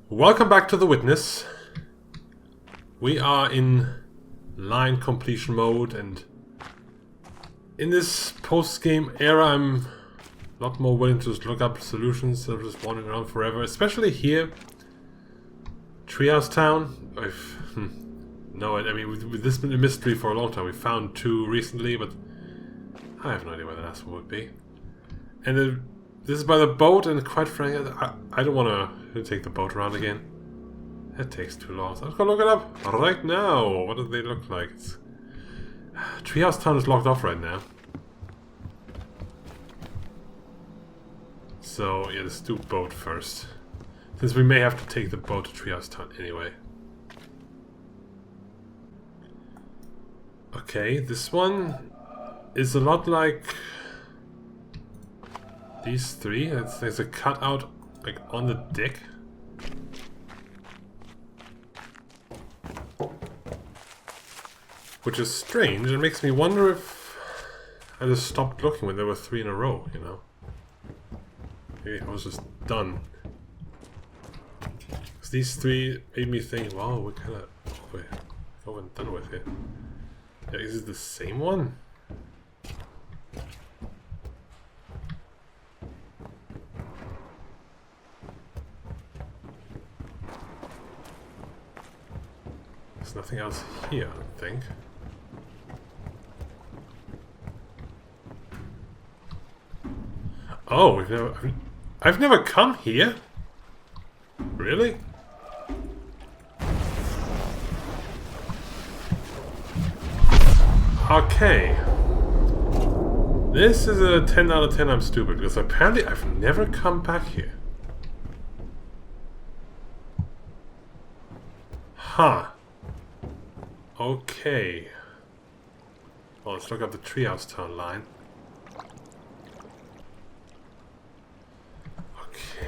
Welcome back to The Witness. We are in line completion mode, and in this post-game era I'm a lot more willing to just look up solutions instead of just wandering around forever, especially here. Treehouse Town. No, I mean, with this been a mystery for a long time. We found two recently, but I have no idea where the last one would be. And this is by the boat, and quite frankly, I don't want to take the boat around again. That takes too long. So I'm just gonna look it up right now. What do they look like? Treehouse Town is locked off right now. So yeah, let's do boat first, since we may have to take the boat to Treehouse Town anyway. Okay, this one is a lot like these three. There's a cutout like on the deck. Which is strange. It makes me wonder if I just stopped looking when there were three in a row, you know. Maybe I was just done. Because these three made me think, wow, we're kind of over and done with it. Yeah, is it the same one? There's nothing else here, I don't think. Oh, I've never come here. Really? Okay. This is a 10 out of 10 I'm stupid, because apparently I've never come back here. Huh. Okay. Well, let's look up the Treehouse Town line.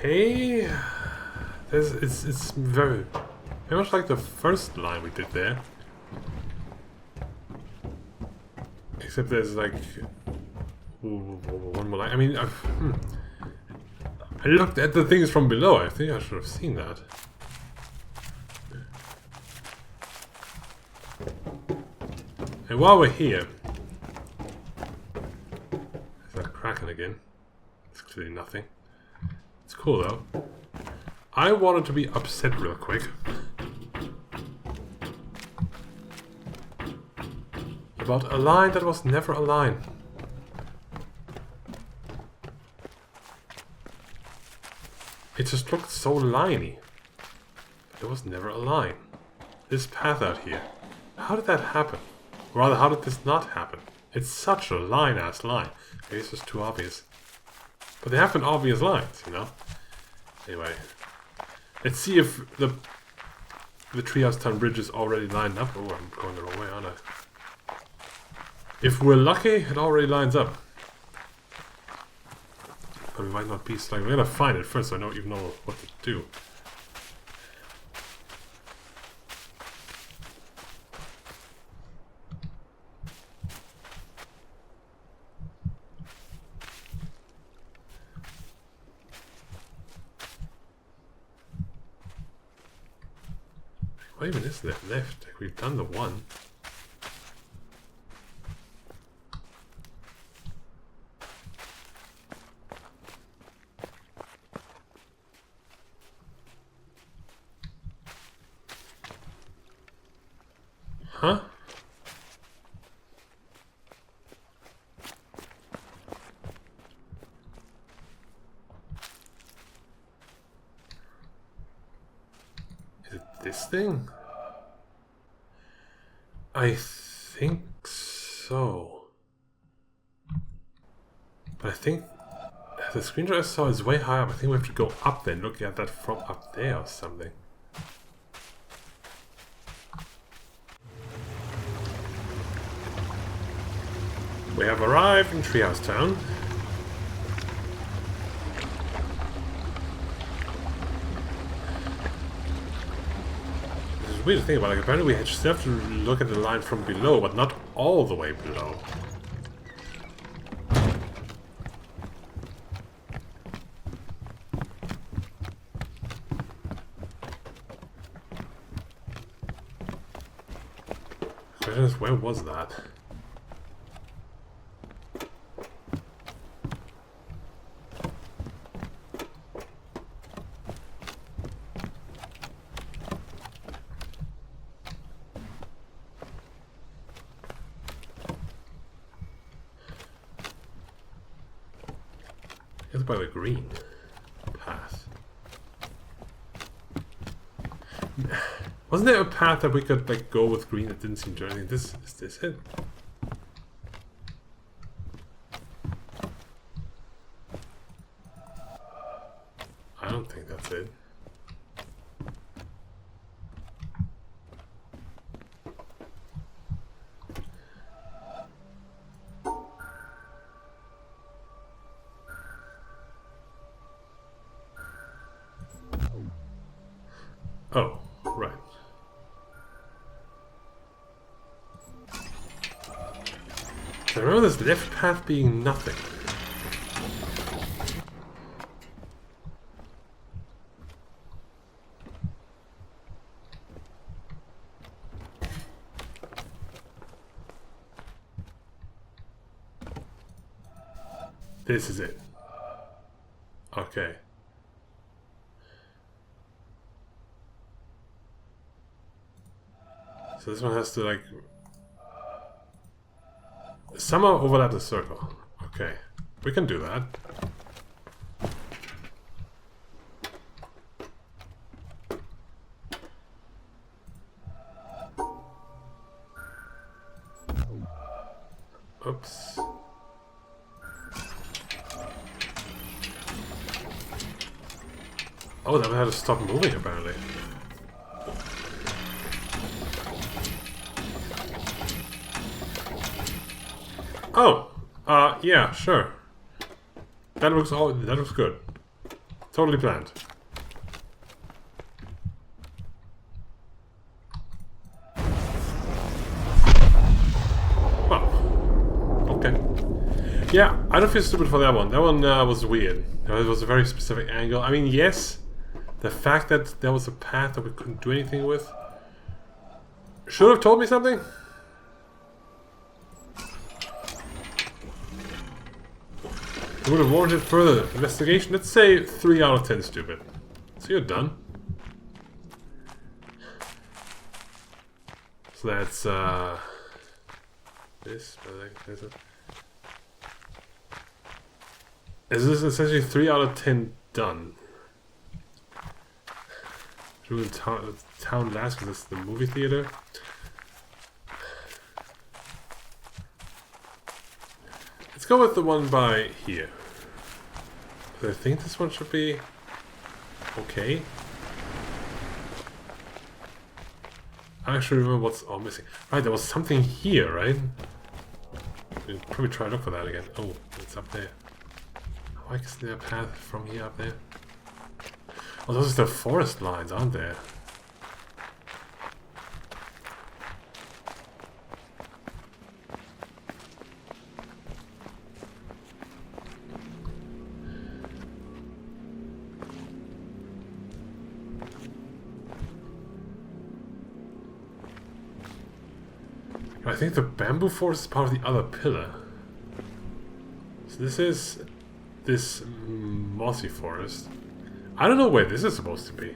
Okay. It's very much like the first line we did there. Except there's like one more line. I mean, I looked at the things from below. I think I should have seen that. And while we're here, is that cracking again? It's clearly nothing. It's cool though. I wanted to be upset real quick about a line that was never a line. It just looked so liney. But it was never a line. This path out here. How did that happen? Or rather, how did this not happen? It's such a line-ass line. Maybe it's just too obvious. But they have been obvious lines, you know? Anyway. Let's see if the Treehouse Town bridge is already lined up. Oh, I'm going the wrong way, aren't I? If we're lucky, it already lines up. But we might not be so lucky. We're gonna find it first so I don't even know what to do. What even is there left? Like, we've done the one. Huh? Is it this thing? I think so. But I think the screenshot I saw is way high up. I think we have to go up there and look at that from up there or something. We have arrived in Treehouse Town. It's weird to think about. Like, apparently we still have to look at the line from below, but not all the way below. question is, where was that? It's by the green path. Wasn't there a path that we could like go with green that didn't seem to anything? Is this it? I don't think that's it. Oh, right. I remember this left path being nothing. This is it. Okay. So this one has to like somehow overlap the circle. Okay, we can do that. Oops. Oh, that had to stop moving apparently. Oh, yeah, sure. That looks good. Totally planned. Well, okay. Yeah, I don't feel stupid for that one. That one was weird. It was a very specific angle. I mean, yes, the fact that there was a path that we couldn't do anything with should have told me something. It would have warranted further investigation. Let's say 3 out of 10 stupid. So you're done. So that's this, is it? Is this essentially 3 out of 10 done? Through the town last, because it's the movie theater. Let's go with the one by here. I think this one should be okay. I actually remember what's all missing. Right, there was something here, right? We'll probably try to look for that again. Oh, it's up there. Why isn't there a path from here up there? Oh, those are the forest lines, aren't there? I think the bamboo forest is part of the other pillar. So this is this mossy forest. I don't know where this is supposed to be.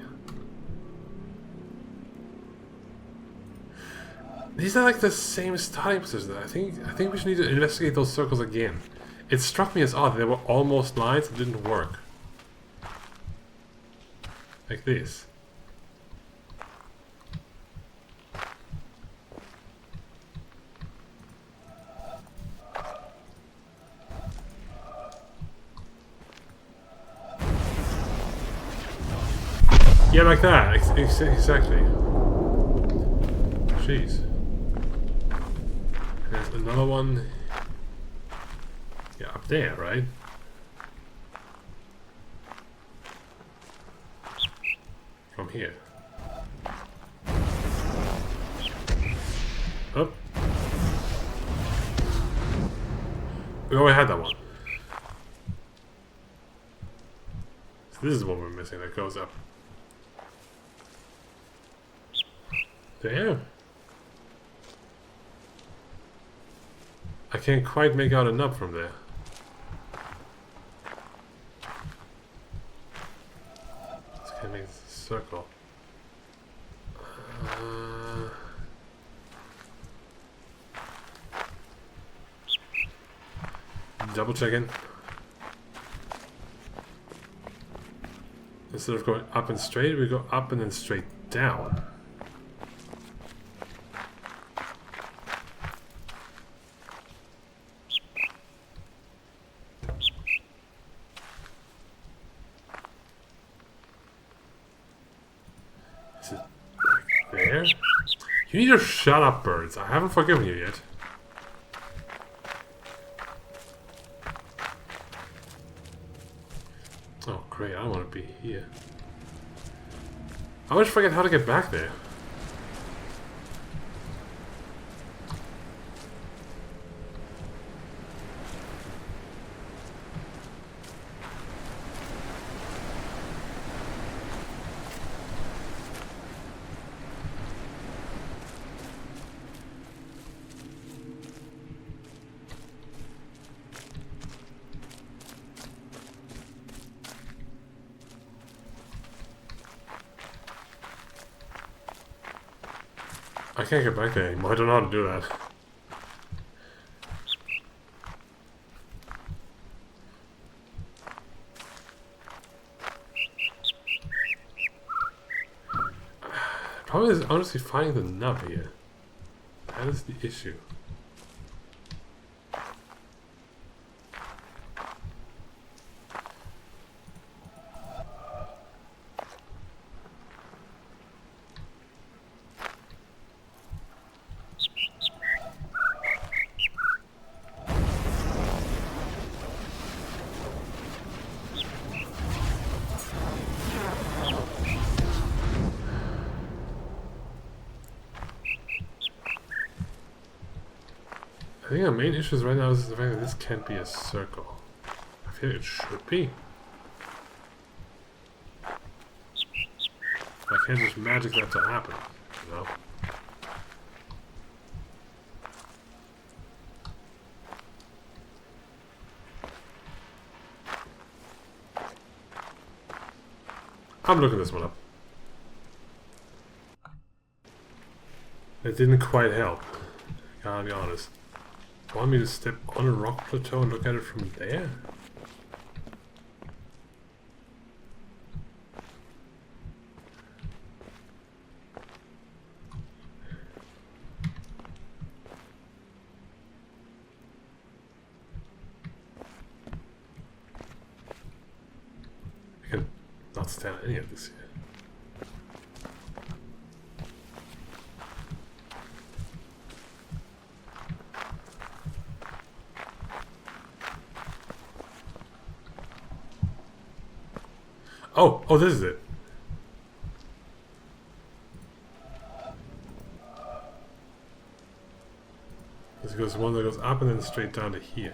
These are like the same starting positions. I think we should need to investigate those circles again. It struck me as odd. They were almost lines that didn't work. Like this. Yeah, like that. Exactly. Jeez. There's another one. Yeah, up there, right? From here. Oh. We already had that one. So this is the one we're missing that goes up. Damn. I can't quite make out a nub from there. Let's kind of make this a circle. Double checking. Instead of going up and straight, we go up and then straight down. Is it there? You need to shut up, birds. I haven't forgiven you yet. Oh, great. I don't want to be here. I always forget how to get back there. I can't get back there anymore. I don't know how to do that. The problem is honestly finding the nub here. That is the issue. I think our main issues right now is the fact that this can't be a circle. I feel it should be. I can't just magic that to happen, you know? I'm looking this one up. It didn't quite help. Gotta be honest. Want me to step on a rock plateau and look at it from there? I can not stand any of this here. Oh, this is it. This goes one that goes up and then straight down to here.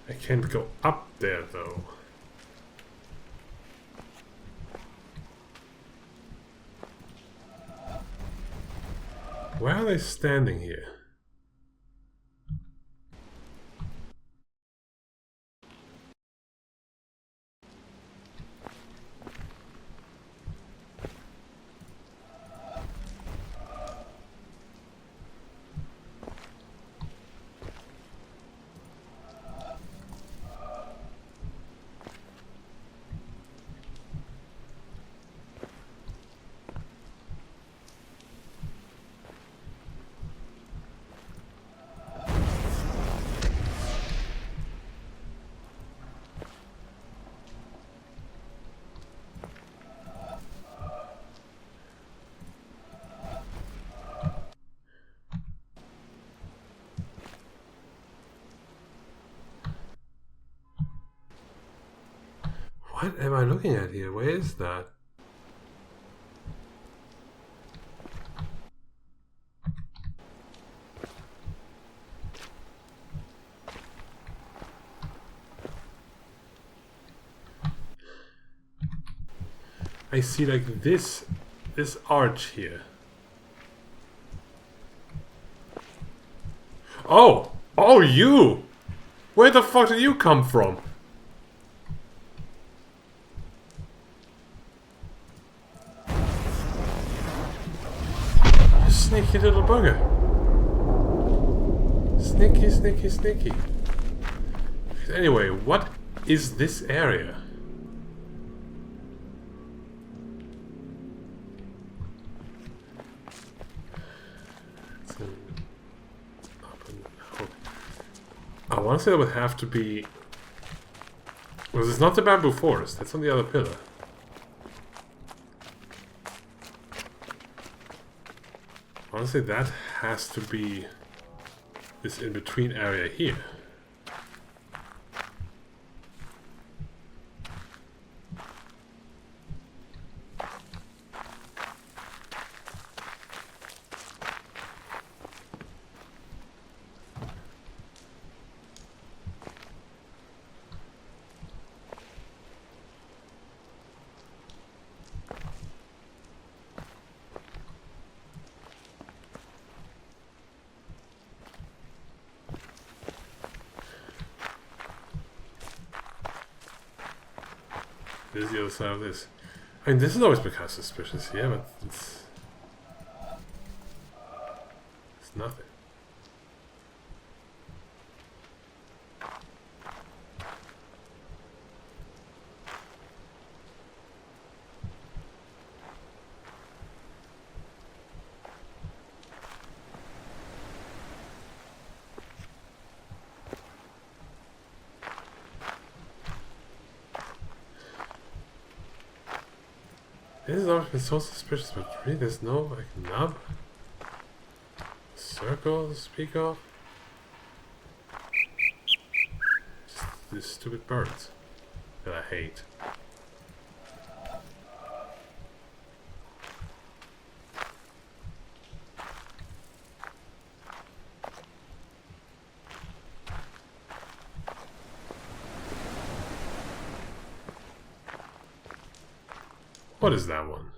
I can't go up there though. Why are they standing here? What am I looking at here? Where is that? I see like this arch here. Oh! Oh, you! Where the fuck did you come from? You sneaky little bugger. Sneaky, sneaky, sneaky. Anyway, what is this area? I want to say that would have to be... Well, it's not the bamboo forest. That's on the other pillar. I want to say that has to be this in-between area here. This is the other side of this. I mean, this has always become suspicious here, but it's nothing. This has always been so suspicious, but really there's no, like, nub? Circle to speak of? Just these stupid birds that I hate. What is that one?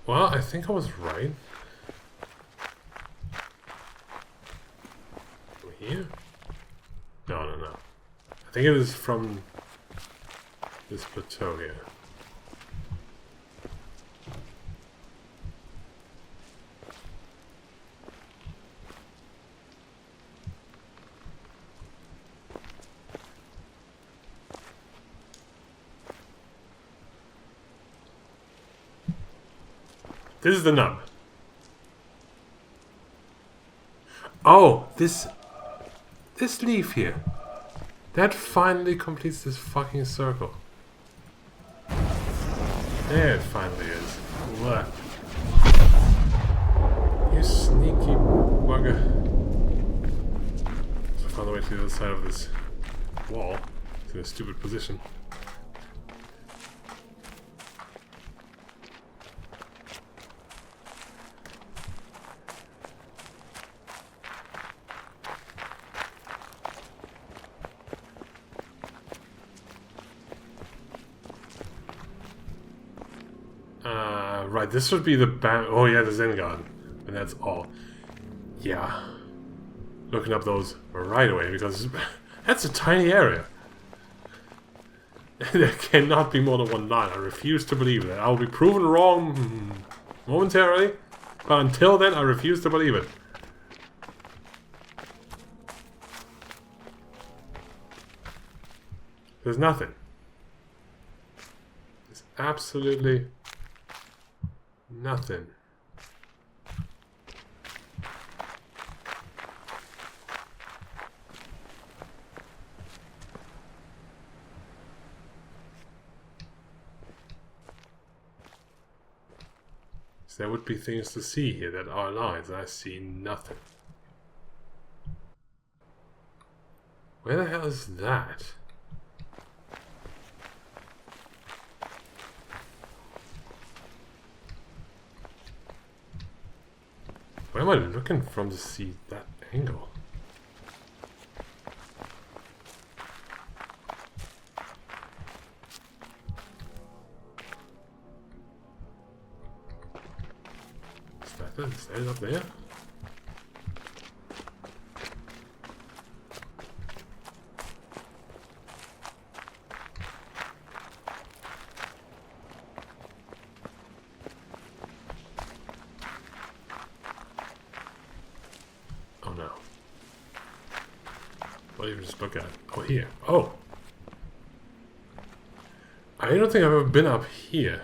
Well, I think I was right. From here? No, no, no. I think it is from this plateau here. This is the nub. Oh, this leaf here. That finally completes this fucking circle. There it finally is. What? You sneaky bugger. So I found the way to the other side of this wall. It's in a stupid position. Right, this would be the oh yeah, the Zen Garden. And that's all. Yeah. Looking up those right away, because that's a tiny area. There cannot be more than one line. I refuse to believe that. I will be proven wrong momentarily, but until then, I refuse to believe it. There's nothing. There's absolutely nothing. So there would be things to see here that are lines, and I see nothing. Where the hell is that? Where am I looking from to see that angle? Is that it up there? Oh no. What do you just look at? Oh, here. Oh! I don't think I've ever been up here.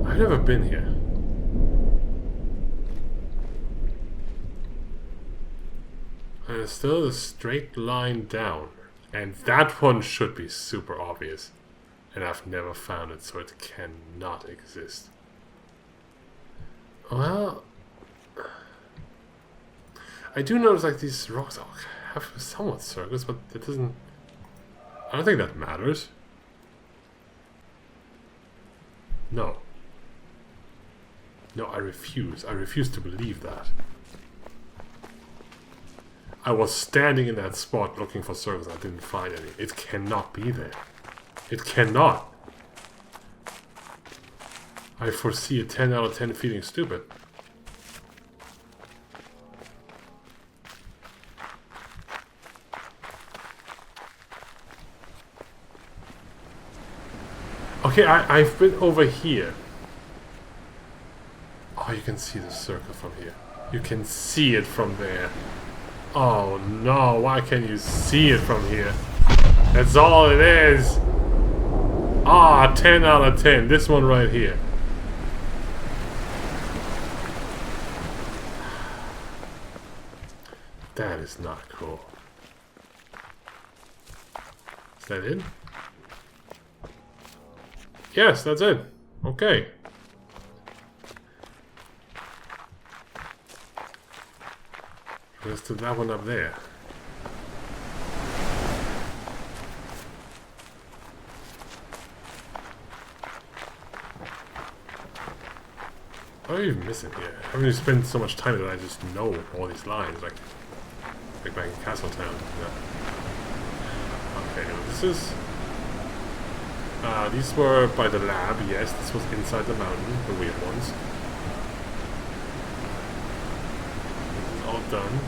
I've never been here. And it's still a straight line down. And that one should be super obvious. And I've never found it, so it cannot exist. Well, I do notice like these rocks have somewhat circles, but it doesn't... I don't think that matters. No. No, I refuse. I refuse to believe that. I was standing in that spot looking for circles. I didn't find any. It cannot be there. It cannot. I foresee a 10 out of 10 feeling stupid. Okay, I've been over here. Oh, you can see the circle from here. You can see it from there. Oh no, why can't you see it from here? That's all it is. Ah, 10 out of 10. This one right here. That is not cool. Is that it? Yes, that's it. Okay. Let's do that one up there. What are you missing here? Haven't you spent so much time that I just know all these lines, like back in Castletown? Yeah. Okay, well, this is... these were by the lab, yes. This was inside the mountain, the weird ones. This is all done.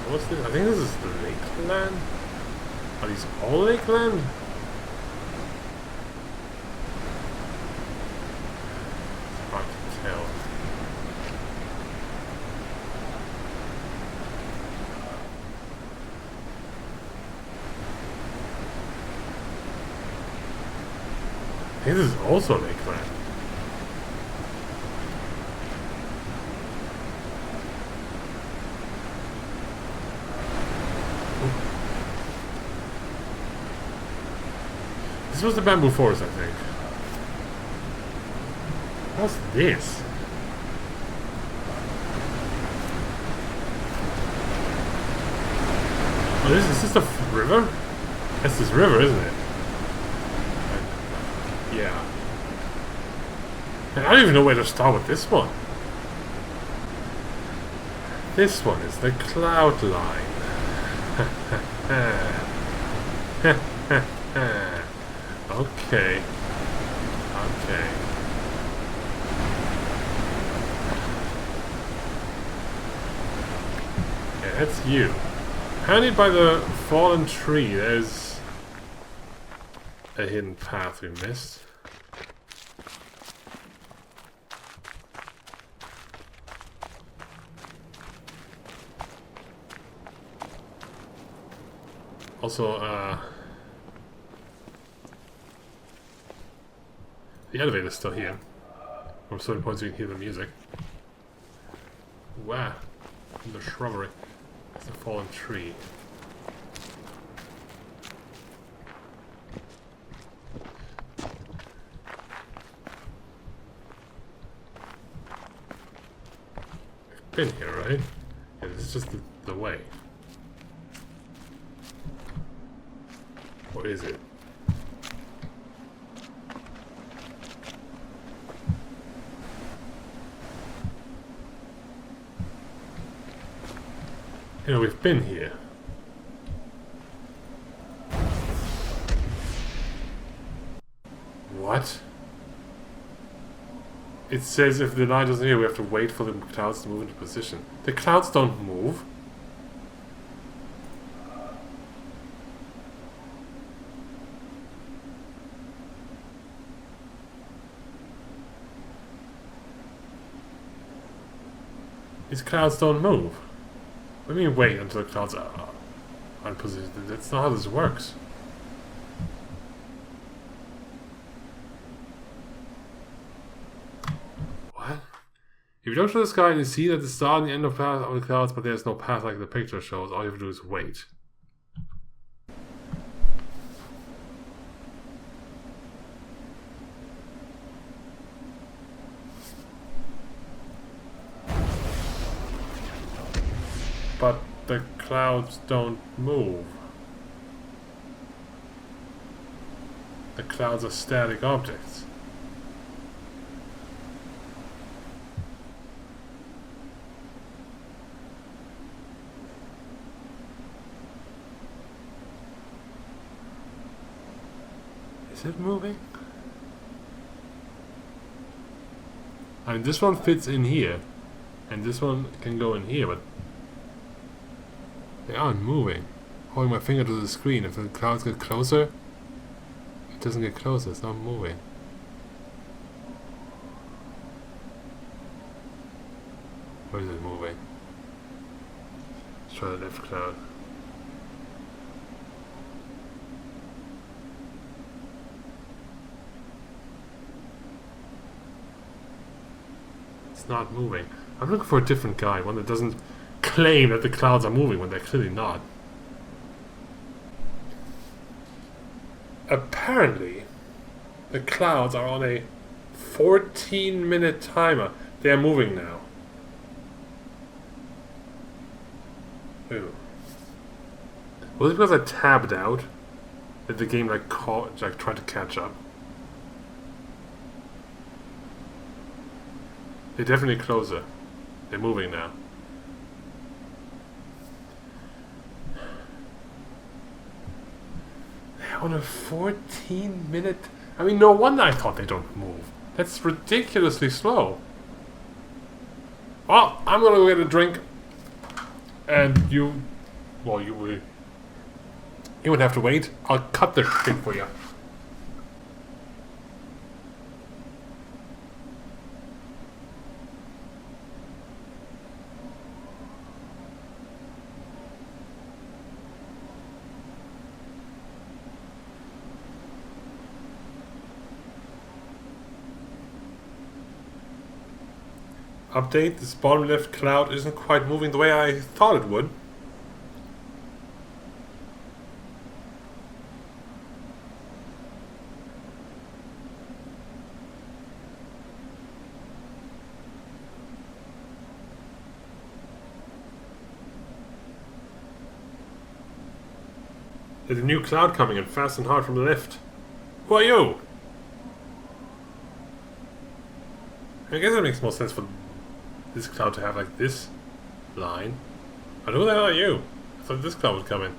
What's this? I think this is the Lakeland? Are these all Lakeland? It's hard to tell. I think this is also Lakeland. This was the bamboo forest, I think. What's this? Oh, is this the river? That's this river, isn't it? Yeah. And I don't even know where to start with this one. This one is the cloud line. Okay. Okay. Yeah, that's you. Handed by the fallen tree, there's a hidden path we missed. Also, the elevator's still here. From certain points you can hear the music. Wow. In the shrubbery. It's a fallen tree. I've been here, right? Yeah, this is just the way. Or is it? You know, we've been here. What? It says if the light doesn't here, we have to wait for the clouds to move into position. The clouds don't move. These clouds don't move. What do you mean wait until the clouds are in position? That's not how this works. What? If you don't show the sky and you see that the start and the end of path of the clouds, but there's no path like the picture shows, all you have to do is wait. But the clouds don't move. The clouds are static objects. Is it moving? I mean, this one fits in here, and this one can go in here, but they aren't moving. Holding my finger to the screen. If the clouds get closer, it doesn't get closer. It's not moving. Where is it moving? Let's try the left cloud. It's not moving. I'm looking for a different guy, one that doesn't claim that the clouds are moving when they're clearly not. Apparently, the clouds are on a 14-minute timer. They are moving now. Ooh. Was it because I tabbed out that the game like tried to catch up? They're definitely closer. They're moving now. On a 14-minute... I mean, no wonder I thought they don't move. That's ridiculously slow. Well, I'm gonna go get a drink. And you... Well, you will... You would have to wait. I'll cut this shit for you. Update, this bottom left cloud isn't quite moving the way I thought it would. There's a new cloud coming in fast and hard from the left. Who are you? I guess it makes more sense for this cloud to have like this line. But who the hell are you? I thought this cloud would come in.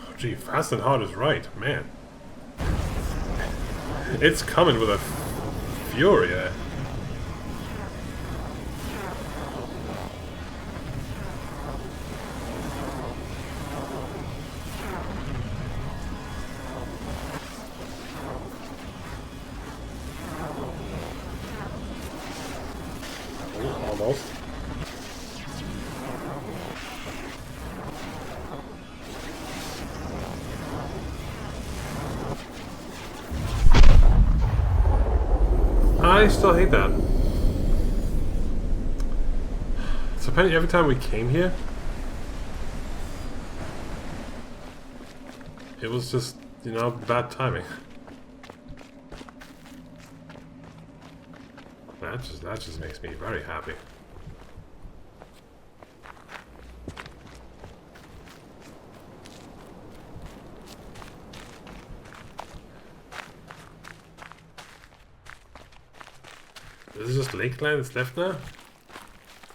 Oh, gee, fast and hard is right, man. It's coming with a fury. Almost. I still hate that. So apparently every time we came here, It was just, you know, bad timing. That just makes me very happy. This is just Lakeland that's left now?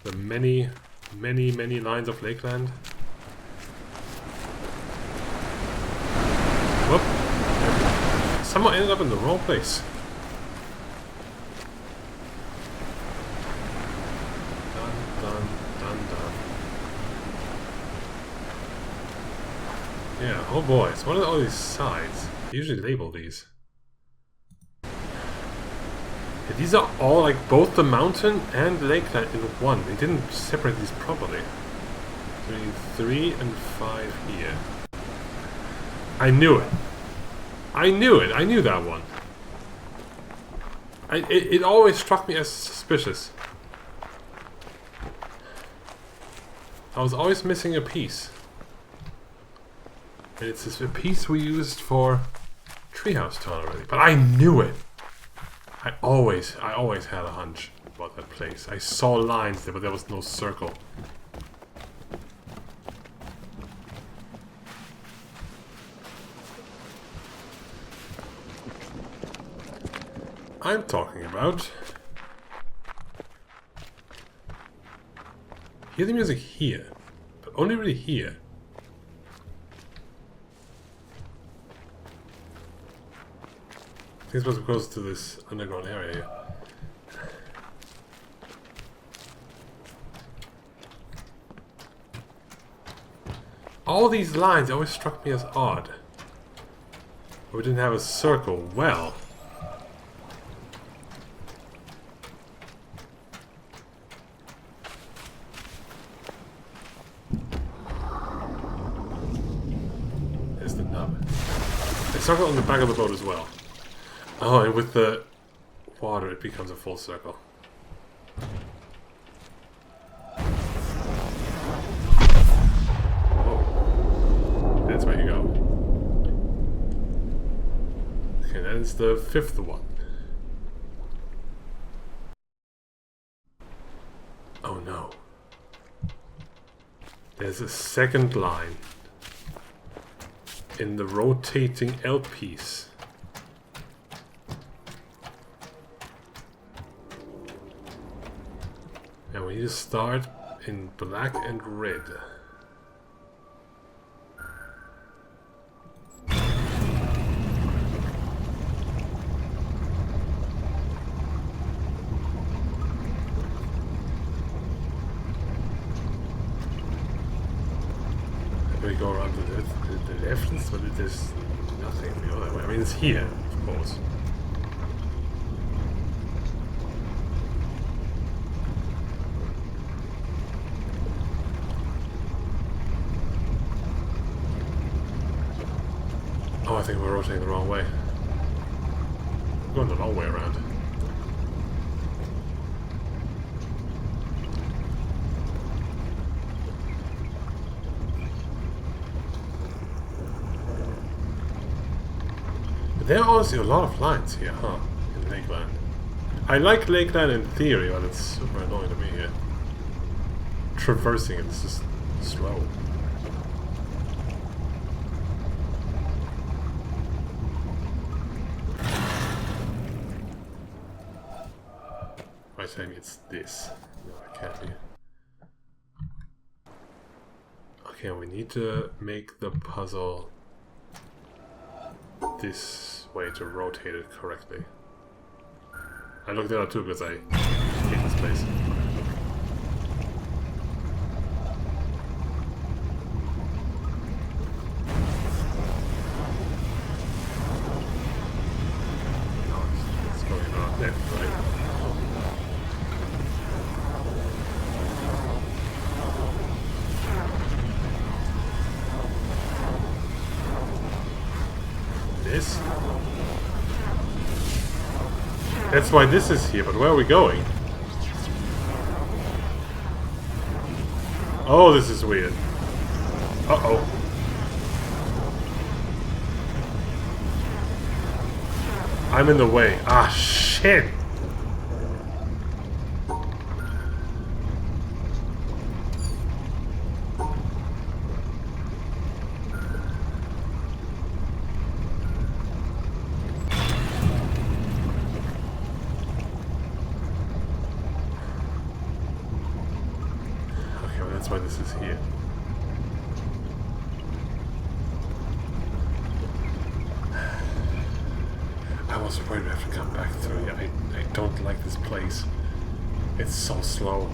The many lines of Lakeland. Whoop! Someone ended up in the wrong place. Yeah, oh boys, what are all these sides? They usually label these. Yeah, these are all like both the mountain and the lakeland in one. They didn't separate these properly. 3 and 5 here. I knew it. I knew it. I knew that one. It always struck me as suspicious. I was always missing a piece. And it's a piece we used for Treehouse Town already. But I knew it! I always had a hunch about that place. I saw lines there, but there was no circle. I'm talking about... Hear the music here, but only really here. I think it's supposed to be close to this underground area here. All these lines always struck me as odd. We didn't have a circle. Well... There's the nub. A circle on the back of the boat as well. Oh, and with the water it becomes a full circle. Whoa. That's where you go. Okay, that's the 5th one. Oh no. There's a second line in the rotating L piece. And we need to start in black and red. We go around to the left, but there's nothing the other way. I mean, it's here, of course. Oh, I think we're rotating the wrong way. We're going the long way around. But there are honestly a lot of lines here, huh? In Lakeland. I like Lakeland in theory, but it's super annoying to me here. Traversing it is just slow. Saying it's this. No, it can't be. Okay, we need to make the puzzle this way to rotate it correctly. I looked at it too because I hate this place. No, it's going on left, right? This? That's why this is here, but where are we going? Oh, this is weird. Uh-oh. I'm in the way. Ah, shit! Okay, well, that's why this is here. I was afraid we have to come back through here. I don't like this place. It's so slow.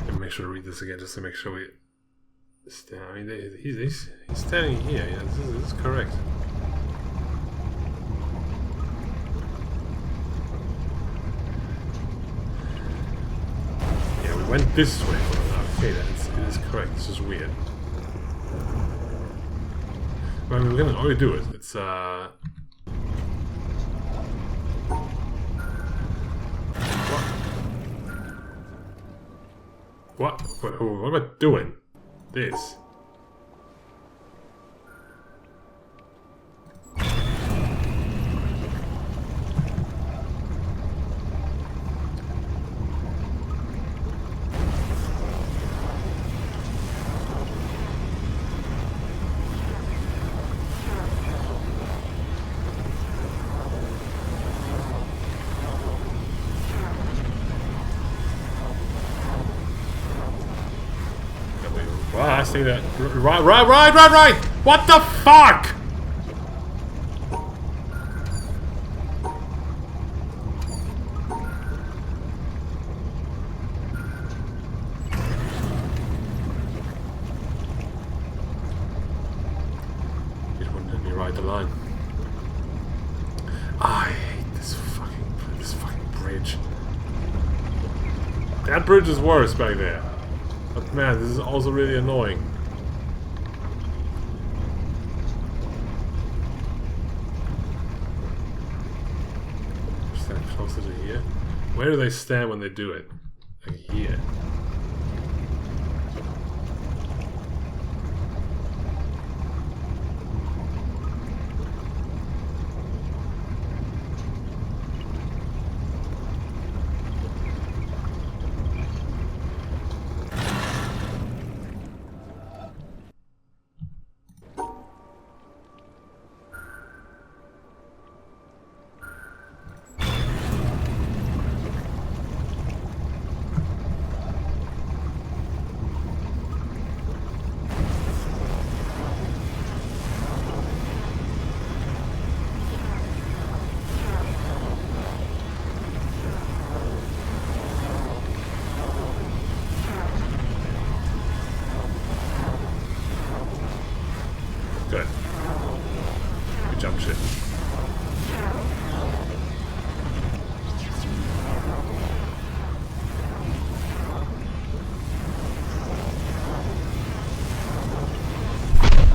Let me make sure to read this again just to make sure we stand. I mean, he's standing here. Yeah, this is correct. Yeah, we went this way. Okay, it is correct. This is weird. Well, we're gonna already do it. It's What? What am I doing? This. Well, I see that. Right! What the fuck? It wouldn't let me ride the line. I hate this fucking bridge. That bridge is worse back there. But man, this is also really annoying. Stand closer to here. Where do they stand when they do it? Like here. Good. Good jump shit.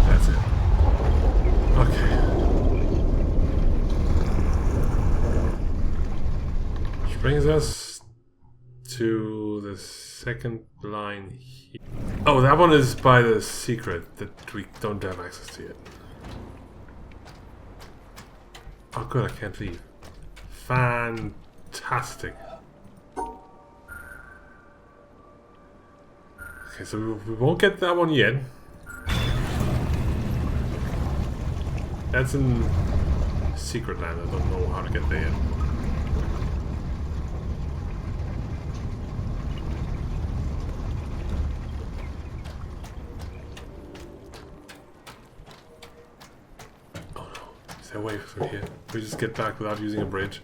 That's it. Okay. Which brings us to the second line here. Oh, that one is by the secret that we don't have access to yet. Oh good, I can't leave. Fantastic. Okay, so we won't get that one yet. That's in secret land, I don't know how to get there yet. Away from here. We just get back without using a bridge.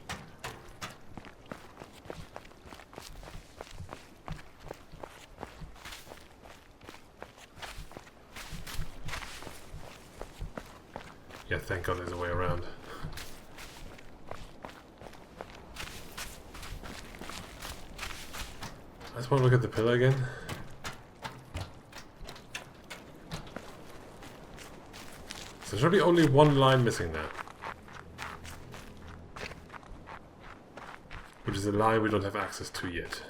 Yeah, thank God there's a way around. I just want to look at the pillar again. So there should be only one line missing now. Which is a line we don't have access to yet.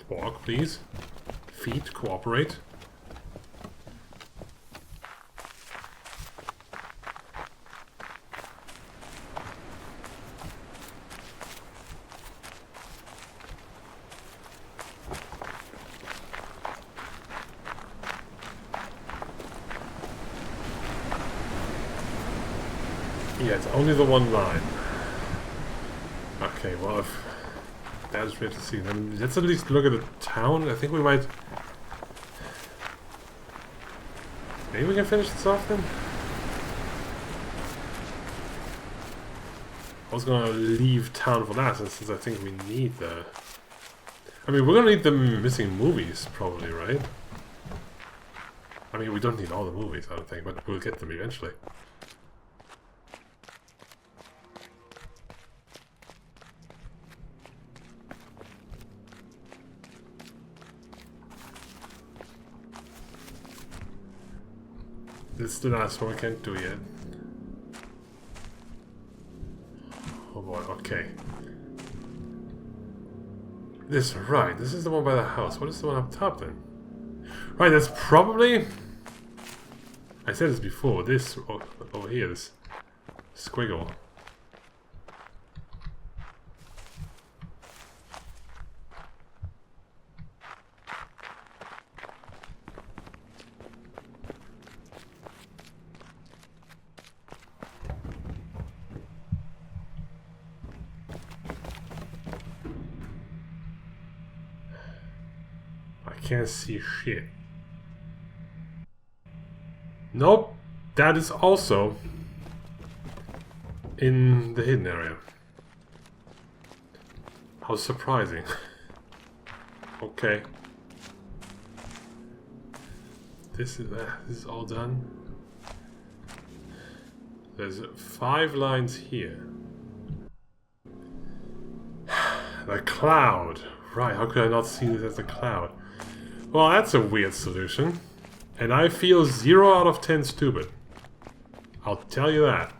Walk, please. Feet, cooperate. Yeah, it's only the one line. Okay, well, if that is weird to see, then let's at least look at the town. I think we might... Maybe we can finish this off then? I was gonna leave town for that, since I think we need the... I mean, we're gonna need the missing movies, probably, right? I mean, we don't need all the movies, I don't think, but we'll get them eventually. This is the last one we can't do yet. Oh boy, okay. This is the one by the house. What is the one up top then? Right, that's probably... I said this before, this over here, this squiggle. Can't see shit. Nope, that is also in the hidden area. How surprising. Okay. This is all done. There's 5 lines here. The cloud. Right, how could I not see this as a cloud? Well, that's a weird solution. And I feel 0 out of 10 stupid. I'll tell you that.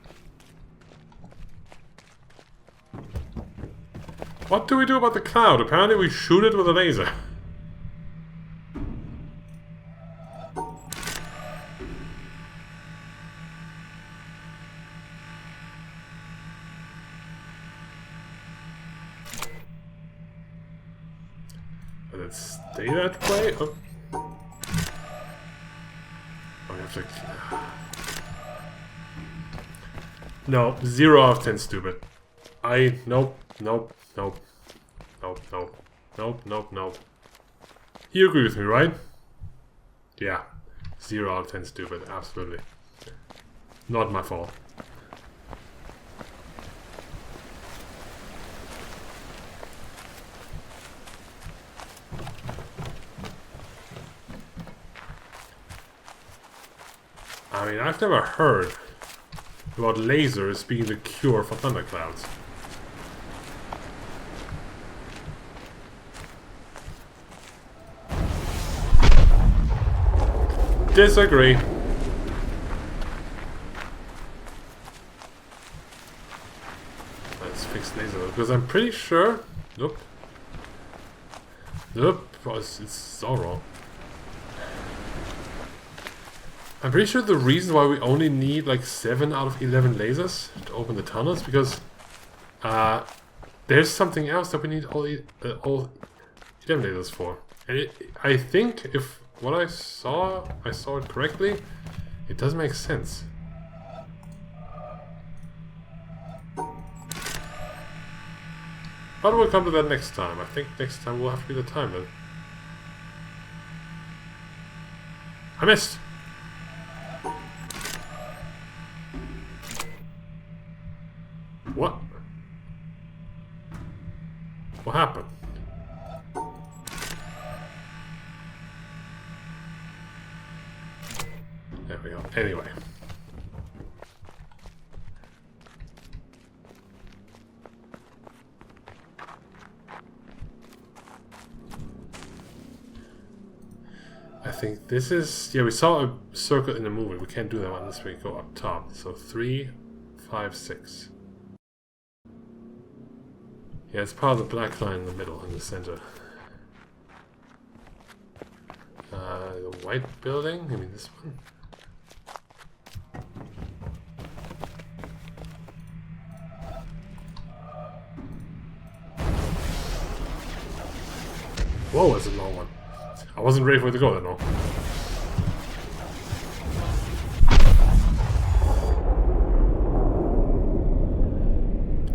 What do we do about the cloud? Apparently we shoot it with a laser. Let it stay that way? Oh. I have to... No, 0 out of 10 stupid. Nope, nope, nope. Nope, nope. Nope, nope, nope. You agree with me, right? Yeah. 0 out of 10 stupid, absolutely. Not my fault. I mean, I've never heard about lasers being the cure for thunderclouds. Disagree. Let's fix laser because I'm pretty sure. Nope. Nope. Oh, it's all wrong. I'm pretty sure the reason why we only need like 7 out of 11 lasers to open the tunnels because there's something else that we need all 11 lasers for. And I think if what I saw it correctly, it does make sense. But we'll come to that next time. I think next time will have to be the time then. I missed! What? What happened? There we go. Anyway. I think this is... Yeah, we saw a circle in the movie. We can't do that unless we go up top. So 3, 5, 6. Yeah, it's part of the black line in the middle, in the center. white building? I mean this one? Whoa, that's a long one. I wasn't ready for it to go that long.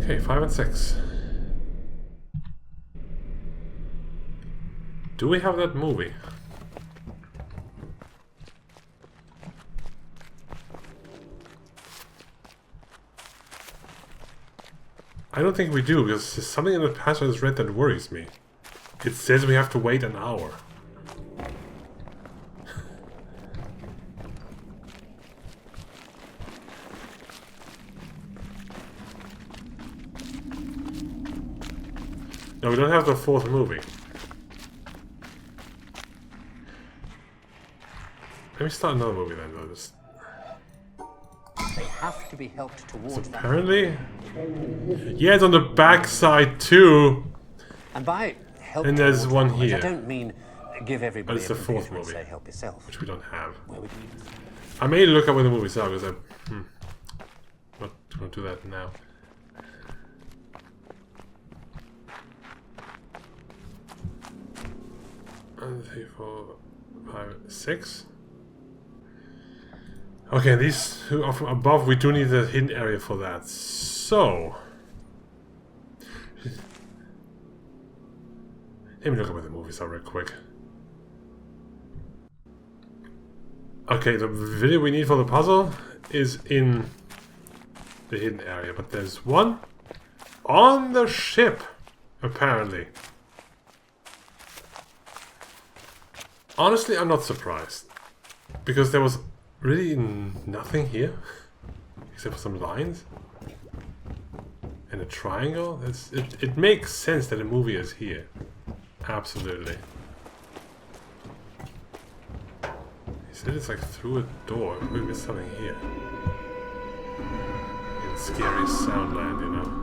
Okay, 5 and 6. Do we have that movie? I don't think we do, because there's something in the password that's read that worries me. It says we have to wait an hour. No, we don't have the 4th movie. Let me start another movie then, though. They have to be helped towards that. Apparently? Yeah, it's on the back side too. And by help And there's towards one knowledge, here. I don't mean give everybody But it's a the 4th computer and movie. say help yourself. Which we don't have. Where would you? I may look up where the movies are, because I'm not going to do that now. One, 3, 4, 5, 6. Okay, these who are from above, we do need a hidden area for that. So let me look up where the movies are real quick. Okay, the video we need for the puzzle is in the hidden area, but there's one on the ship, apparently. Honestly, I'm not surprised, because there was really nothing here, except for some lines and a triangle. It makes sense that a movie is here. Absolutely. He said it's like through a door. Maybe there's something here. In scary Soundland, you know.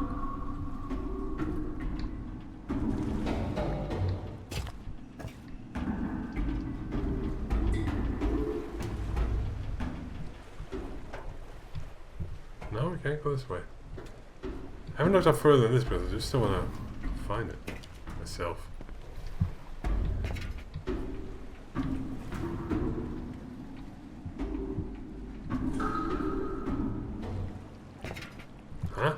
No, we can't go this way. I haven't looked up further than this because I just still want to find it myself. Huh?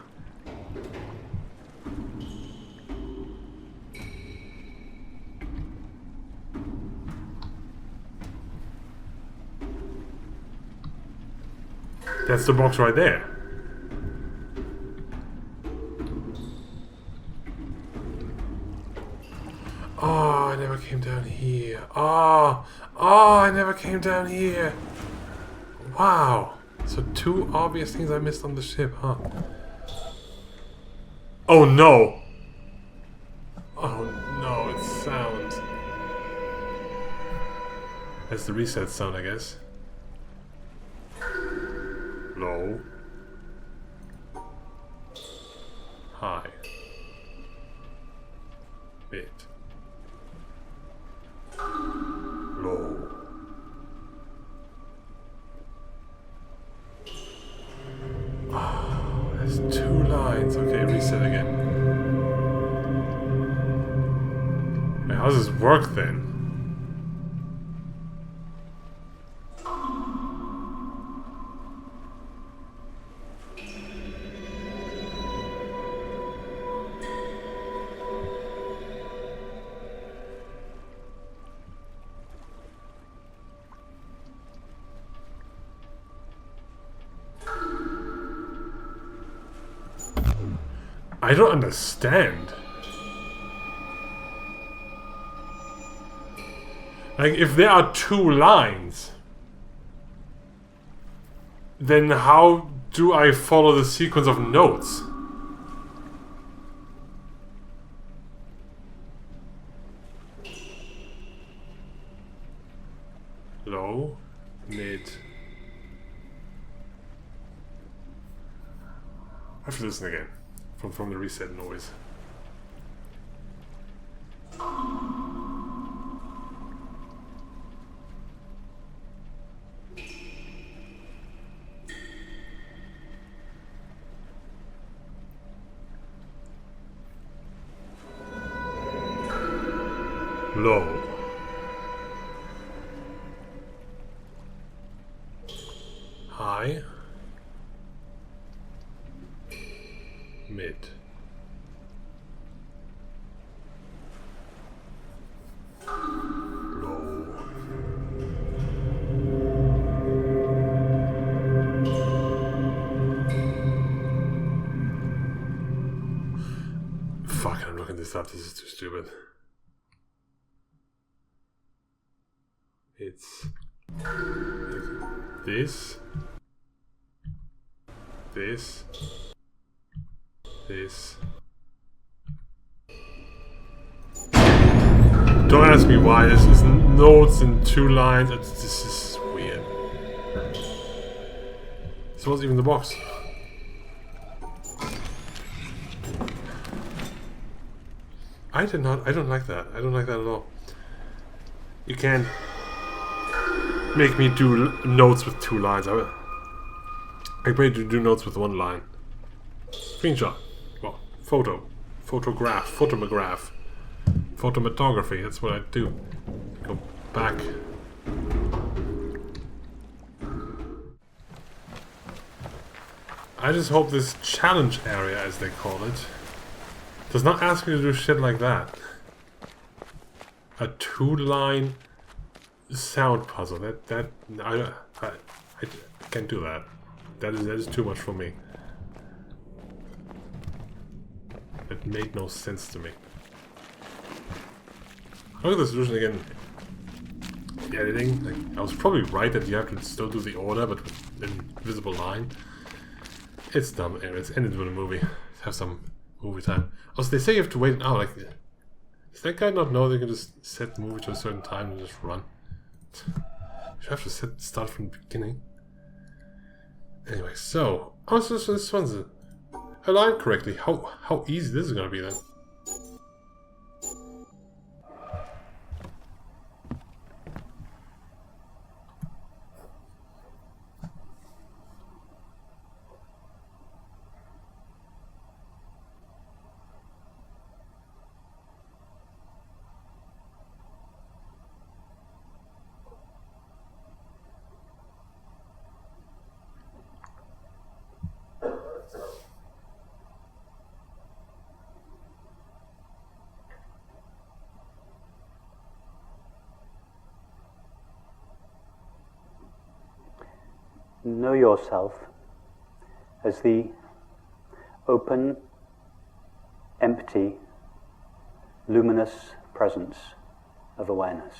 That's the box right there. Oh, I never came down here. Oh, I never came down here. Wow. So 2 obvious things I missed on the ship, huh? Oh no. Oh no, it sounds. That's the reset sound, I guess. Low. High. Mid. Low. Oh, there's 2 lines. Okay, reset again. Wait, how does this work then? I don't understand. Like, if there are 2 lines, then how do I follow the sequence of notes? Low, mid. I have to listen again. From the reset noise. Low. High. Mid. Low. Fuck, I'm looking this up. This is too stupid. It's this, this, this. Don't ask me why. This is notes in 2 lines. This is weird. This wasn't even the box. I don't like that. I don't like that at all. You can't make me do notes with 2 lines. I prefer to do notes with 1 line. Screenshot. Well, photograph. Photomatography, that's what I do. Go back. I just hope this challenge area, as they call it, does not ask me to do shit like that. A 2-line sound puzzle. I can't do that. That is too much for me. It made no sense to me. Look at the solution again. The editing. Like, I was probably right that you have to still do the order, but with an invisible line. It's dumb. It's ended with a movie. Let's have some movie time. Also, they say you have to wait an hour. Like, does that guy not know they can just set the movie to a certain time and just run? You have to start from the beginning. Anyway, so this one's aligned correctly. How easy this is gonna be then? Know yourself as the open, empty, luminous presence of awareness.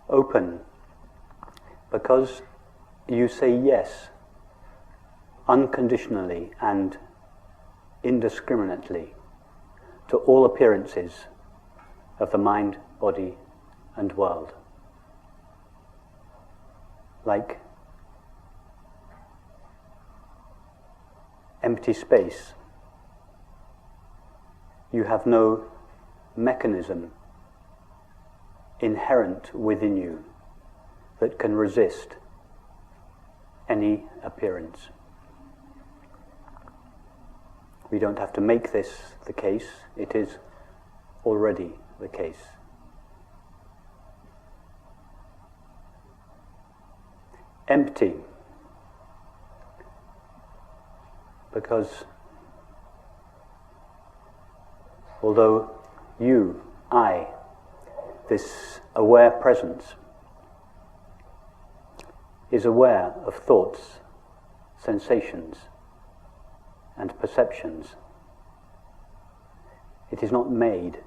Open because you say yes unconditionally and indiscriminately to all appearances of the mind, body, and world. Like empty space, you have no mechanism inherent within you that can resist any appearance. We don't have to make this the case, it is already the case. Empty, because although you, I, this aware presence, is aware of thoughts, sensations, and perceptions, it is not made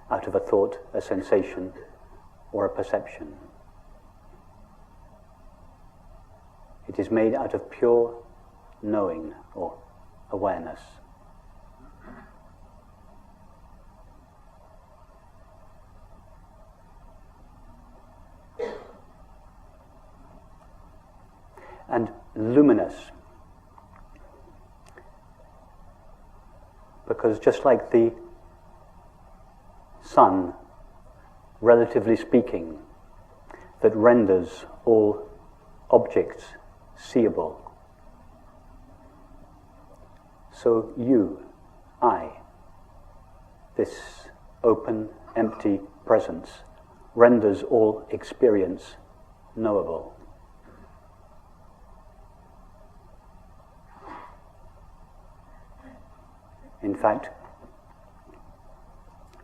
out of a thought, a sensation, or a perception. It is made out of pure knowing or awareness. And luminous, because just like the sun, relatively speaking, that renders all objects seeable. So you, I, this open, empty presence, renders all experience knowable. In fact,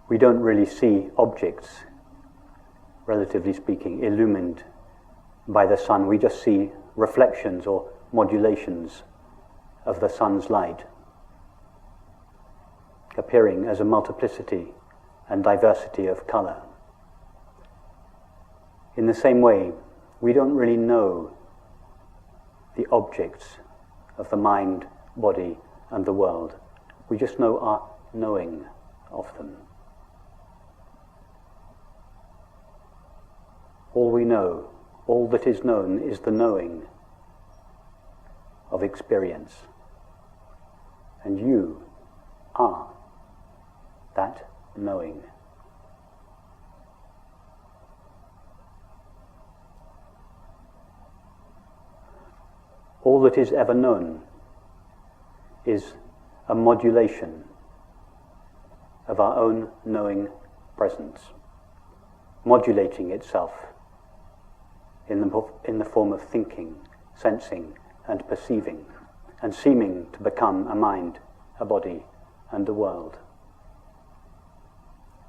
we don't really see objects, relatively speaking, illumined by the sun. We just see reflections or modulations of the sun's light, appearing as a multiplicity and diversity of color. In the same way, we don't really know the objects of the mind, body, and the world. We just know our knowing of them. All we know, all that is known, is the knowing of experience. And you are that knowing. All that is ever known is a modulation of our own knowing presence, modulating itself in the form of thinking, sensing, and perceiving, and seeming to become a mind, a body, and a world.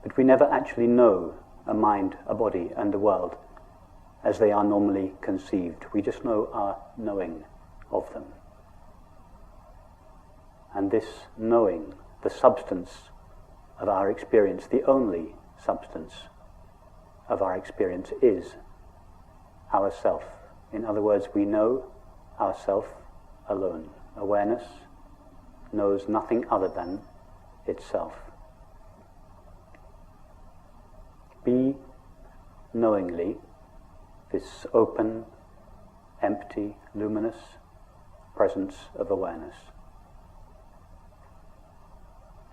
But we never actually know a mind, a body, and a world as they are normally conceived. We just know our knowing of them. And this knowing, the substance of our experience, the only substance of our experience, is ourself. In other words, we know ourself alone. Awareness knows nothing other than itself. Be knowingly this open, empty, luminous presence of awareness.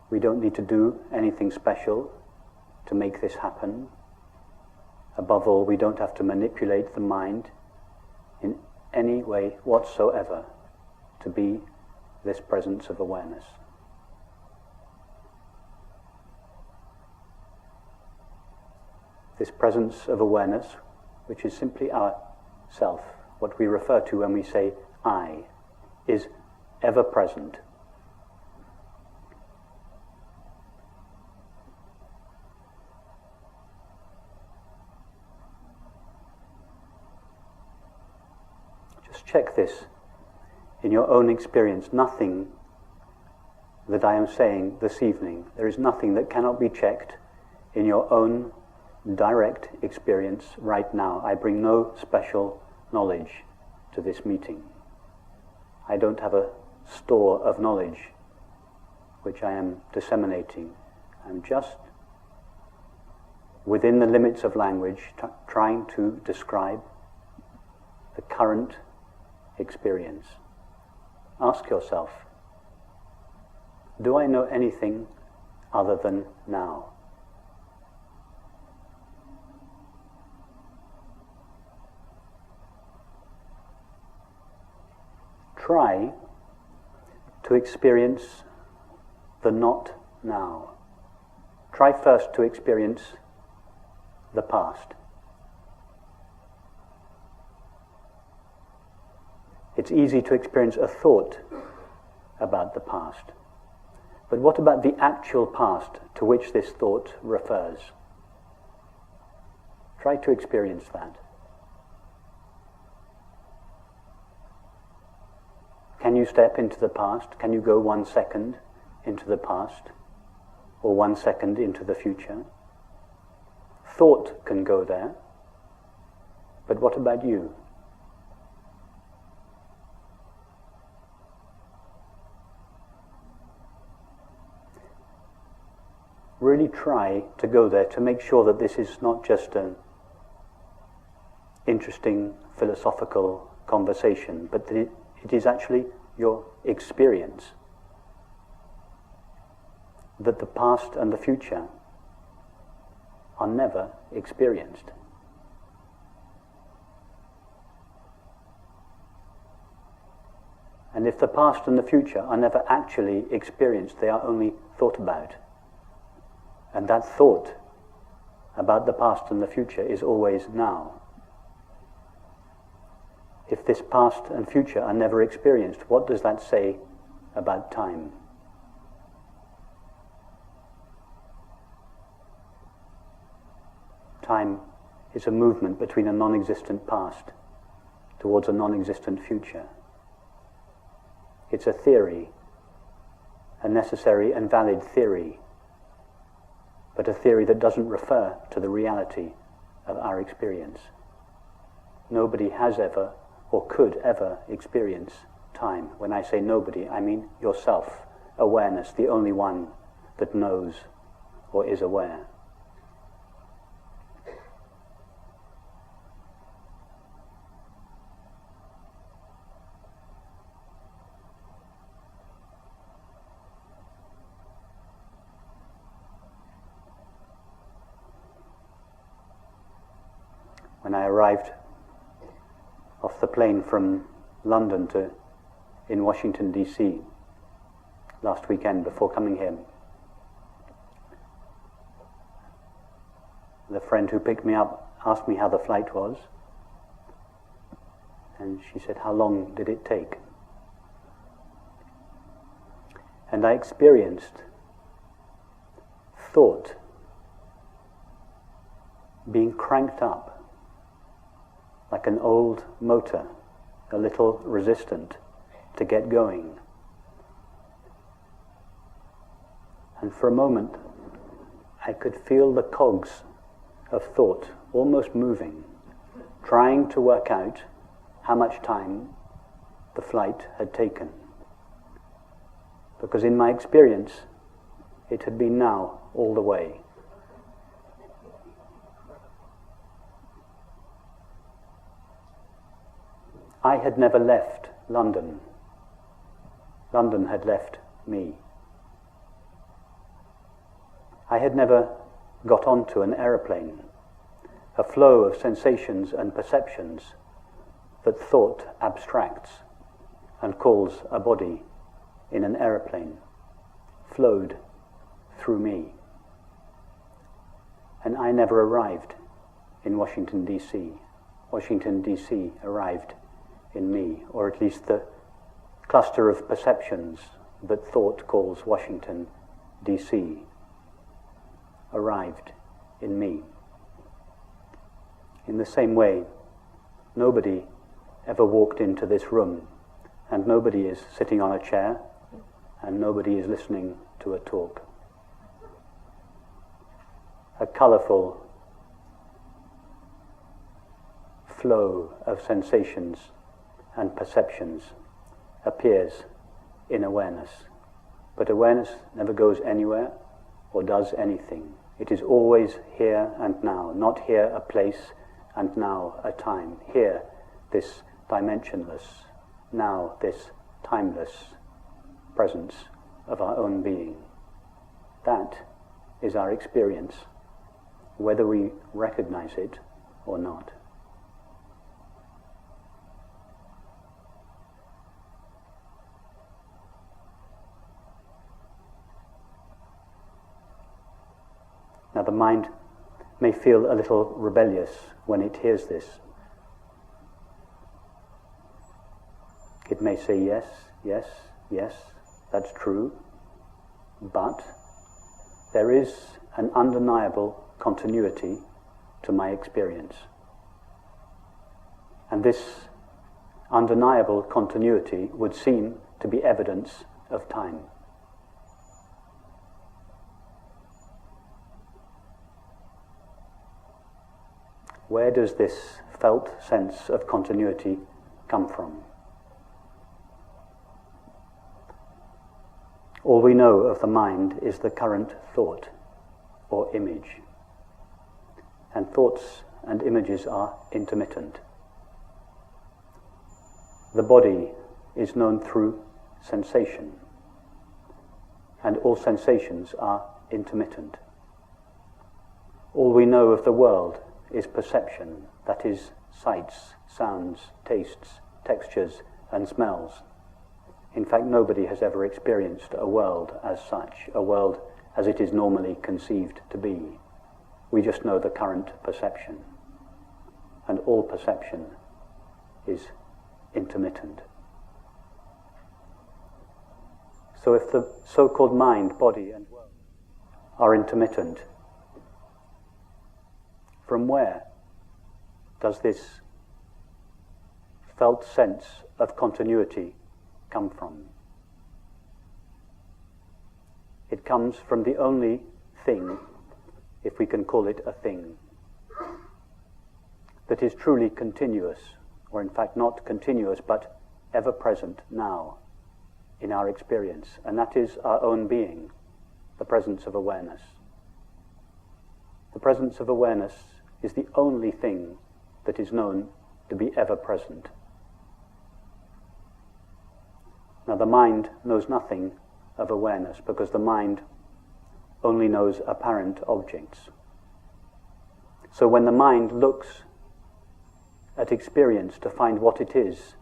We don't need to do anything special to make this happen. Above all, we don't have to manipulate the mind in any way whatsoever to be this presence of awareness. This presence of awareness, which is simply our self, what we refer to when we say I, is ever present. Just check this in your own experience. Nothing that I am saying this evening, there is nothing that cannot be checked in your own direct experience right now. I bring no special knowledge to this meeting. I don't have a store of knowledge which I am disseminating. I'm just, within the limits of language, trying to describe the current experience. Ask yourself, do I know anything other than now? Try to experience the not now. Try first to experience the past. It's easy to experience a thought about the past. But what about the actual past to which this thought refers? Try to experience that. Can you step into the past? Can you go 1 second into the past? Or 1 second into the future? Thought can go there. But what about you? Really try to go there to make sure that this is not just an interesting philosophical conversation, but that it is actually your experience. That the past and the future are never experienced. And if the past and the future are never actually experienced, they are only thought about. And that thought about the past and the future is always now. If this past and future are never experienced, what does that say about time? Time is a movement between a non-existent past towards a non-existent future. It's a theory, a necessary and valid theory, but a theory that doesn't refer to the reality of our experience. Nobody has ever or could ever experience time. When I say nobody, I mean yourself, awareness, the only one that knows or is aware. When I arrived off the plane from London in Washington, D.C. last weekend before coming here, the friend who picked me up asked me how the flight was, and she said, "How long did it take?" And I experienced thought being cranked up like an old motor, a little resistant to get going. And for a moment, I could feel the cogs of thought almost moving, trying to work out how much time the flight had taken. Because in my experience, it had been now all the way. I had never left London. London had left me. I had never got onto an aeroplane, a flow of sensations and perceptions that thought abstracts and calls a body in an aeroplane, flowed through me. And I never arrived in Washington, D.C. Washington, D.C. arrived in me, or at least the cluster of perceptions that thought calls Washington, D.C. arrived in me. In the same way, nobody ever walked into this room, and nobody is sitting on a chair, and nobody is listening to a talk. A colourful flow of sensations and perceptions appears in awareness. But awareness never goes anywhere or does anything. It is always here and now, not here a place and now a time. Here, this dimensionless, now this timeless presence of our own being. That is our experience, whether we recognize it or not. Now the mind may feel a little rebellious when it hears this. It may say, yes, yes, yes, that's true, but there is an undeniable continuity to my experience. And this undeniable continuity would seem to be evidence of time. Where does this felt sense of continuity come from? All we know of the mind is the current thought or image. And thoughts and images are intermittent. The body is known through sensation, and all sensations are intermittent. All we know of the world is perception, that is, sights, sounds, tastes, textures, and smells. In fact, nobody has ever experienced a world as such, a world as it is normally conceived to be. We just know the current perception. And all perception is intermittent. So if the so-called mind, body, and world are intermittent, from where does this felt sense of continuity come from? It comes from the only thing, if we can call it a thing, that is truly continuous, or in fact not continuous, but ever present now in our experience, and that is our own being, the presence of awareness. The presence of awareness is the only thing that is known to be ever present. Now the mind knows nothing of awareness because the mind only knows apparent objects. So when the mind looks at experience to find what it is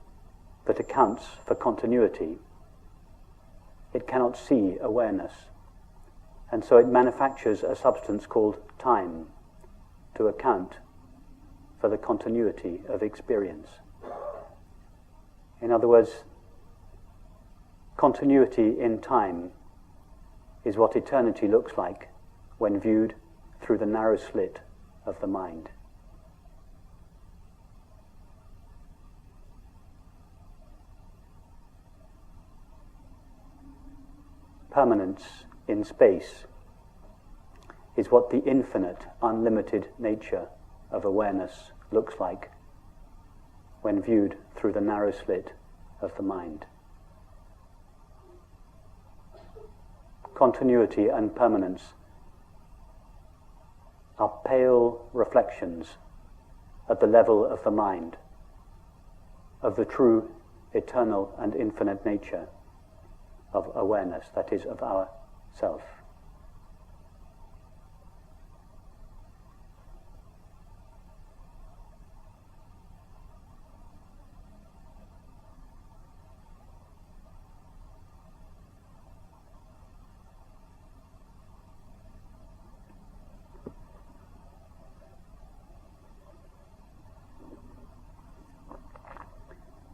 that accounts for continuity, it cannot see awareness. And so it manufactures a substance called time to account for the continuity of experience. In other words, continuity in time is what eternity looks like when viewed through the narrow slit of the mind. Permanence in space is what the infinite, unlimited nature of awareness looks like when viewed through the narrow slit of the mind. Continuity and permanence are pale reflections at the level of the mind of the true, eternal and infinite nature of awareness, that is, of our self.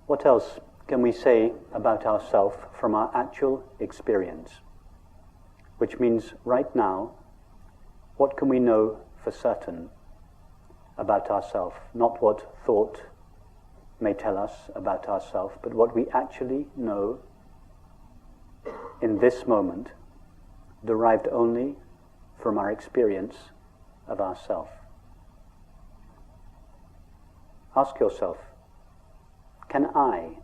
What else can we say about ourself from our actual experience? Which means right now, what can we know for certain about ourself? Not what thought may tell us about ourself, but what we actually know in this moment, derived only from our experience of ourself. Ask yourself, can I,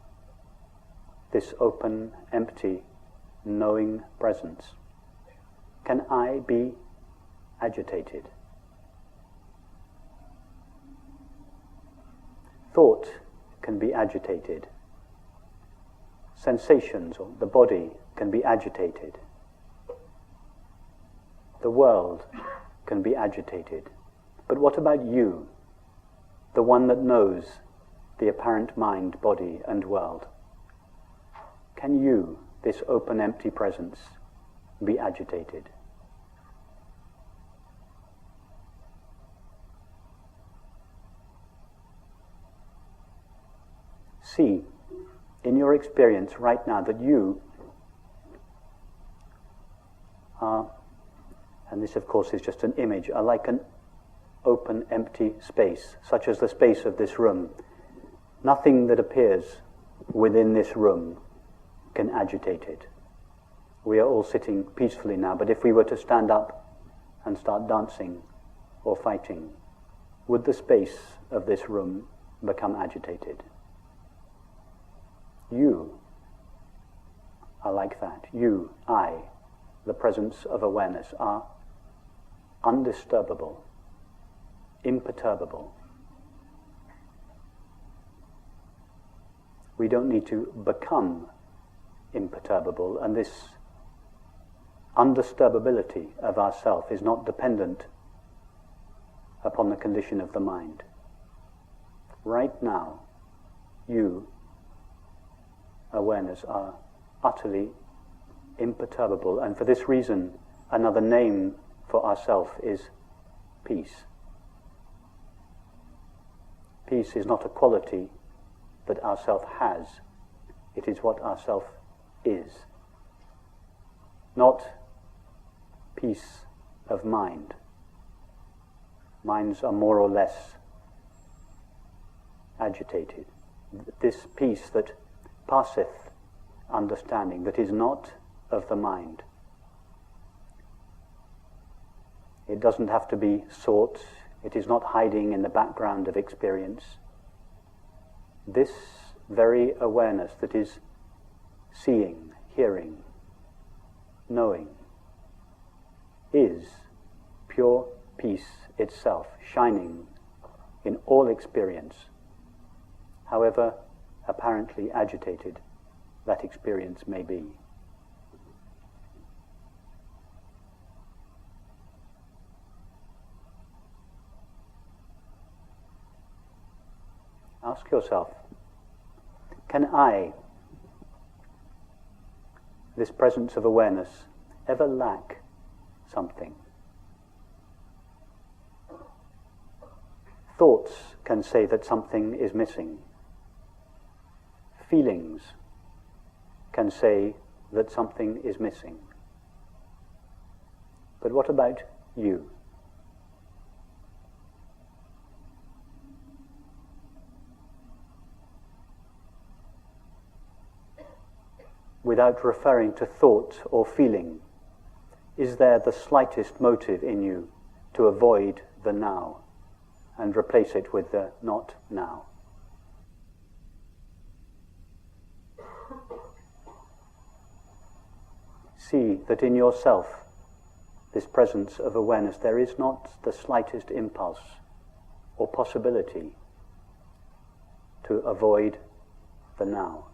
this open, empty, knowing presence, can I be agitated? Thought can be agitated. Sensations, or the body, can be agitated. The world can be agitated. But what about you, the one that knows the apparent mind, body, and world? Can you, this open, empty presence, be agitated? See, in your experience right now, that you are, and this of course is just an image, are like an open, empty space, such as the space of this room. Nothing that appears within this room can agitate it. We are all sitting peacefully now, but if we were to stand up and start dancing or fighting, would the space of this room become agitated? You are like that. You, I, the presence of awareness, are undisturbable, imperturbable. We don't need to become imperturbable, and this undisturbability of ourself is not dependent upon the condition of the mind. Right now, you, awareness, are utterly imperturbable, and for this reason, another name for ourself is peace. Peace is not a quality that ourself has, it is what ourself is. Not peace of mind. Minds are more or less agitated. This peace that passeth understanding, that is not of the mind. It doesn't have to be sought. It is not hiding in the background of experience. This very awareness that is seeing, hearing, knowing, is pure peace itself, shining in all experience, however apparently agitated that experience may be. Ask yourself, can I, this presence of awareness, ever lack something? Thoughts can say that something is missing. Feelings can say that something is missing. But what about you? Without referring to thought or feeling, is there the slightest motive in you to avoid the now and replace it with the not now? See that in yourself, this presence of awareness, there is not the slightest impulse or possibility to avoid the now.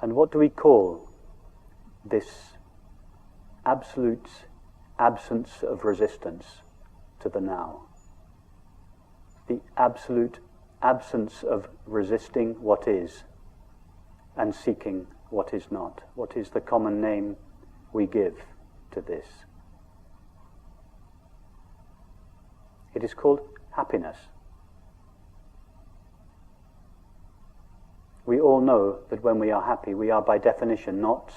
And what do we call this absolute absence of resistance to the now? The absolute absence of resisting what is and seeking what is not. What is the common name we give to this? It is called happiness. We all know that when we are happy, we are by definition not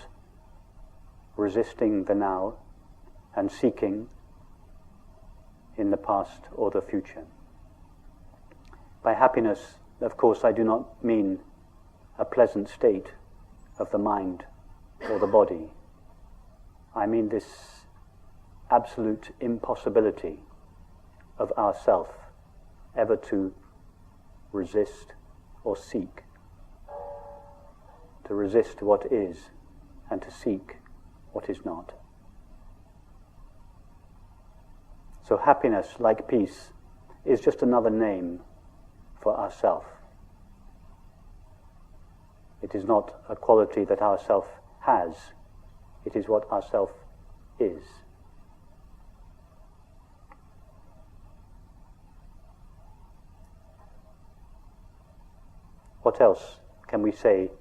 resisting the now and seeking in the past or the future. By happiness, of course, I do not mean a pleasant state of the mind or the body. I mean this absolute impossibility of ourself ever to resist or seek. To resist what is and to seek what is not. So happiness, like peace, is just another name for ourself. It is not a quality that ourself has, it is what ourself is. What else can we say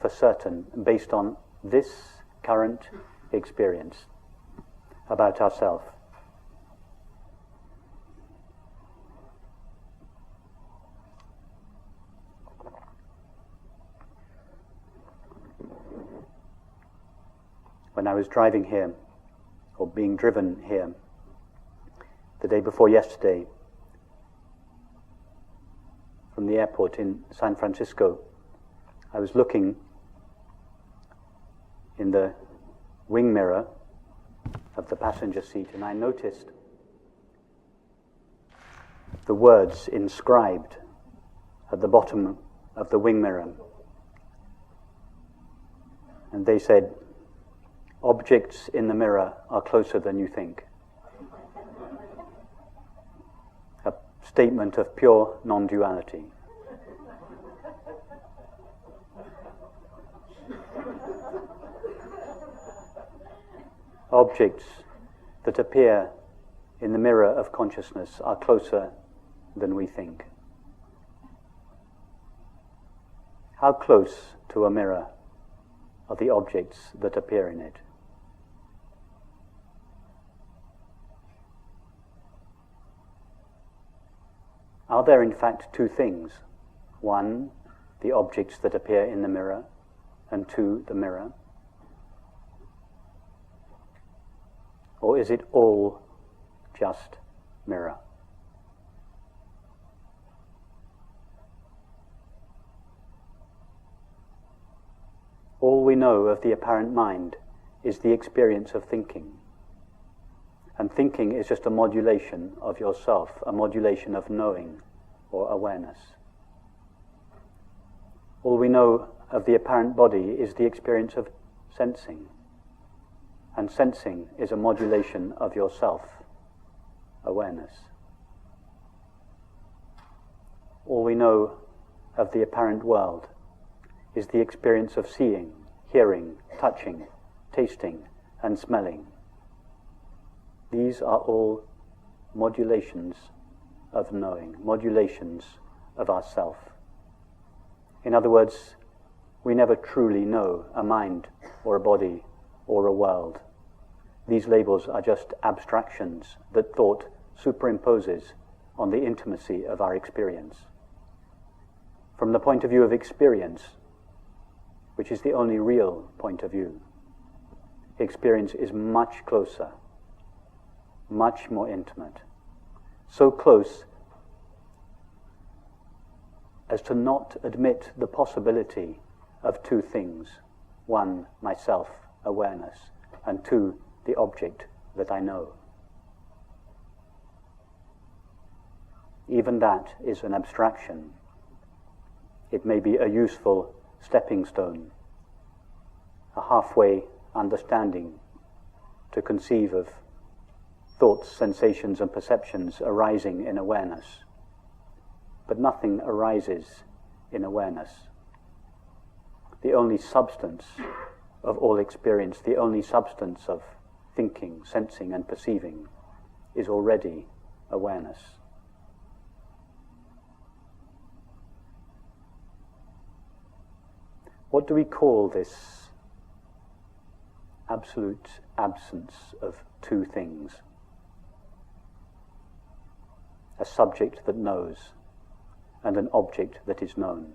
for certain, based on this current experience about ourselves? When I was driving here, or being driven here, the day before yesterday, from the airport in San Francisco, I was looking in the wing mirror of the passenger seat, and I noticed the words inscribed at the bottom of the wing mirror. And they said, "Objects in the mirror are closer than you think." A statement of pure non-duality. Objects that appear in the mirror of consciousness are closer than we think. How close to a mirror are the objects that appear in it? Are there in fact two things? One, the objects that appear in the mirror, and two, the mirror? Or is it all just mirror? All we know of the apparent mind is the experience of thinking. And thinking is just a modulation of yourself, a modulation of knowing or awareness. All we know of the apparent body is the experience of sensing. And sensing is a modulation of yourself, awareness. All we know of the apparent world is the experience of seeing, hearing, touching, tasting, and smelling. These are all modulations of knowing, modulations of ourself. In other words, we never truly know a mind or a body or a world. These labels are just abstractions that thought superimposes on the intimacy of our experience. From the point of view of experience, which is the only real point of view, experience is much closer, much more intimate, so close as to not admit the possibility of two things. One, myself, awareness, and two, the object that I know. Even that is an abstraction. It may be a useful stepping stone, a halfway understanding to conceive of thoughts, sensations, and perceptions arising in awareness. But nothing arises in awareness. The only substance of all experience, the only substance of thinking, sensing, and perceiving is already awareness. What do we call this absolute absence of two things? A subject that knows and an object that is known.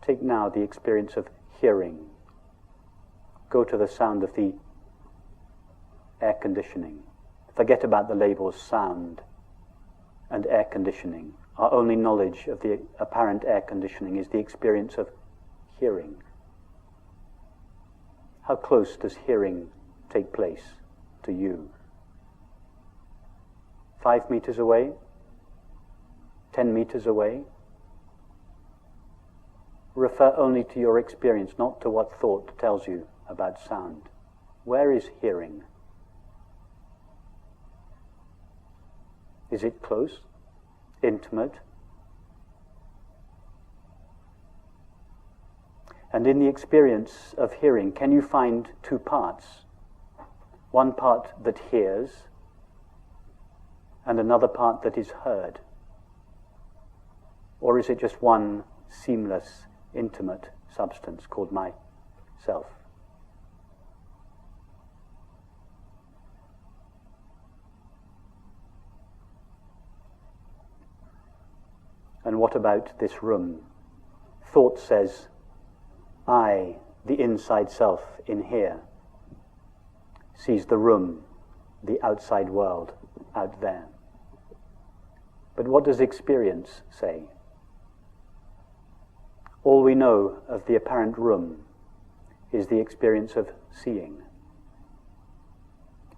Take now the experience of hearing. Go to the sound of the air conditioning. Forget about the labels sound and air conditioning. Our only knowledge of the apparent air conditioning is the experience of hearing. How close does hearing take place to you? 5 meters away? 10 meters away? Refer only to your experience, not to what thought tells you about sound. Where is hearing? Is it close? Intimate? And in the experience of hearing, can you find two parts? One part that hears, and another part that is heard? Or is it just one seamless, intimate substance called myself? And what about this room? Thought says, I, the inside self in here, sees the room, the outside world out there. But what does experience say? All we know of the apparent room is the experience of seeing.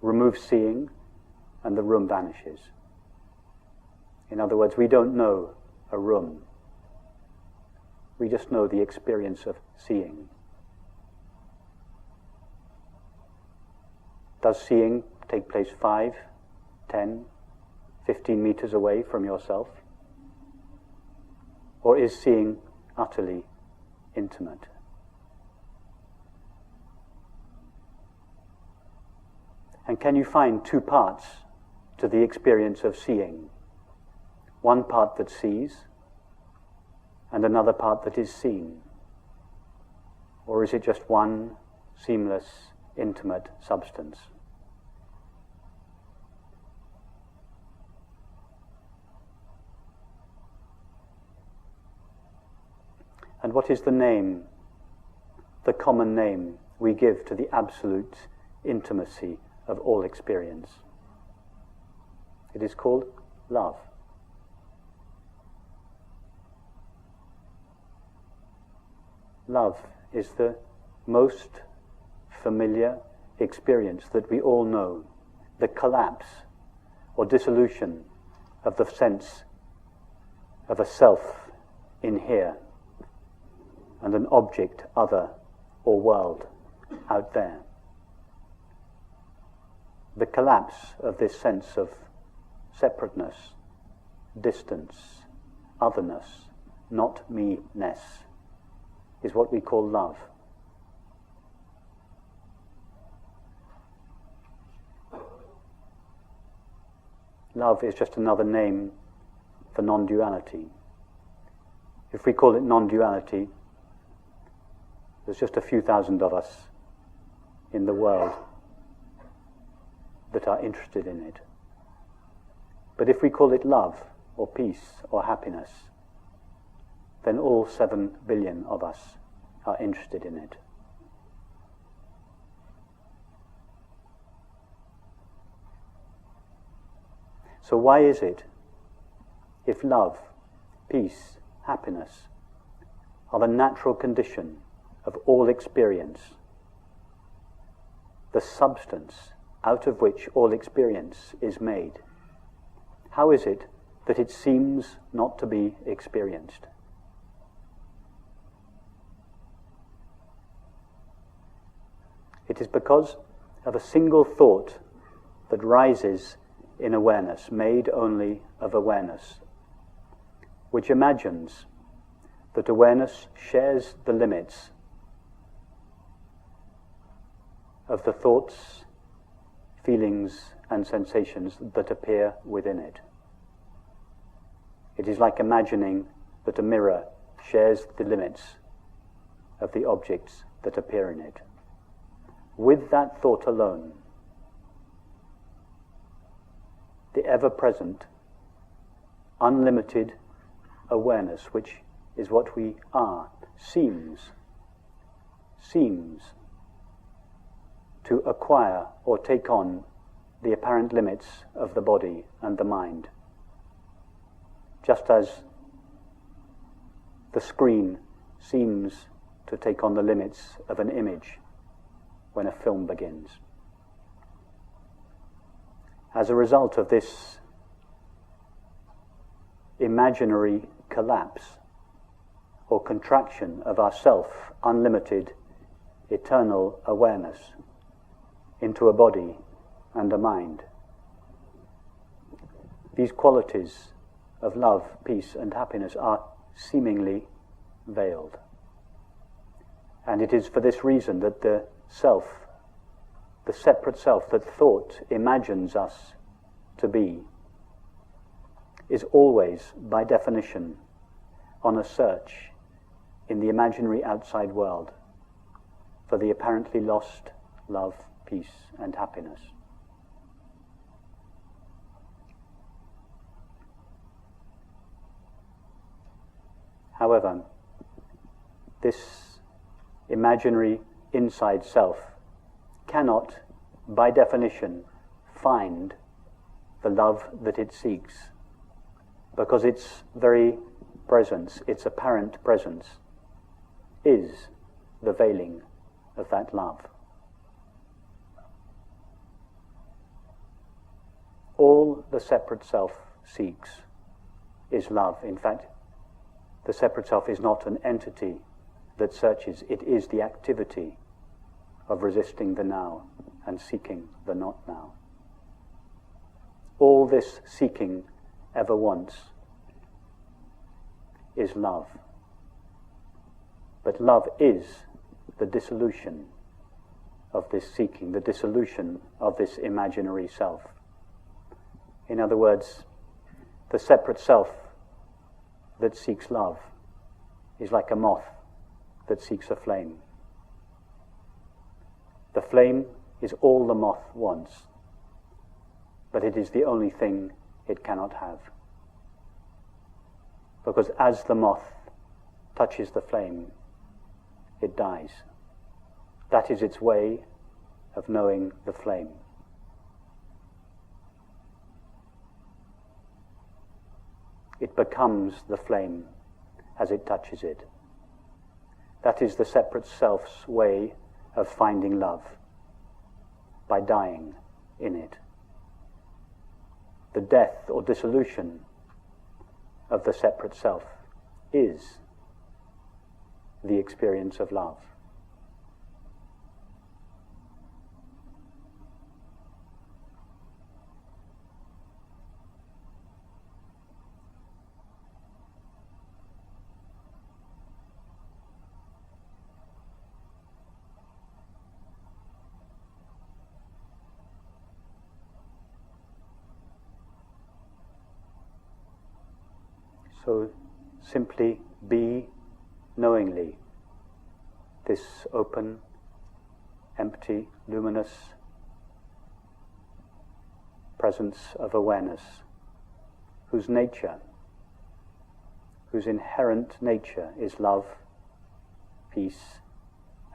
Remove seeing, and the room vanishes. In other words, we don't know a room. We just know the experience of seeing. Does seeing take place 5, 10, 15 meters away from yourself? Or is seeing utterly intimate? And can you find two parts to the experience of seeing. One part that sees, and another part that is seen? Or is it just one seamless, intimate substance? And what is the name, the common name we give to the absolute intimacy of all experience? It is called love. Love is the most familiar experience that we all know, the collapse or dissolution of the sense of a self in here and an object, other, or world out there. The collapse of this sense of separateness, distance, otherness, not me-ness, is what we call love. Love is just another name for non-duality. If we call it non-duality, there's just a few thousand of us in the world that are interested in it. But if we call it love, or peace, or happiness, then all 7 billion of us are interested in it. So why is it, if love, peace, happiness are the natural condition of all experience, the substance out of which all experience is made, how is it that it seems not to be experienced? It is because of a single thought that rises in awareness, made only of awareness, which imagines that awareness shares the limits of the thoughts, feelings, and sensations that appear within it. It is like imagining that a mirror shares the limits of the objects that appear in it. With that thought alone, the ever-present, unlimited awareness, which is what we are, seems to acquire or take on the apparent limits of the body and the mind, just as the screen seems to take on the limits of an image when a film begins. As a result of this imaginary collapse or contraction of our self, unlimited, eternal awareness into a body and a mind, these qualities of love, peace, and happiness are seemingly veiled. And it is for this reason that the self, the separate self that thought imagines us to be, is always, by definition, on a search in the imaginary outside world for the apparently lost love, peace, and happiness. However, this imaginary inside self cannot, by definition, find the love that it seeks, because its very presence, its apparent presence, is the veiling of that love. All the separate self seeks is love. In fact, the separate self is not an entity that searches, it is the activity of resisting the now and seeking the not now. All this seeking ever wants is love. But love is the dissolution of this seeking, the dissolution of this imaginary self. In other words, the separate self that seeks love is like a moth that seeks a flame. The flame is all the moth wants, but it is the only thing it cannot have. Because as the moth touches the flame, it dies. That is its way of knowing the flame. It becomes the flame as it touches it. That is the separate self's way of finding love, by dying in it. The death or dissolution of the separate self is the experience of love. So simply be knowingly this open, empty, luminous presence of awareness, whose nature, whose inherent nature is love, peace,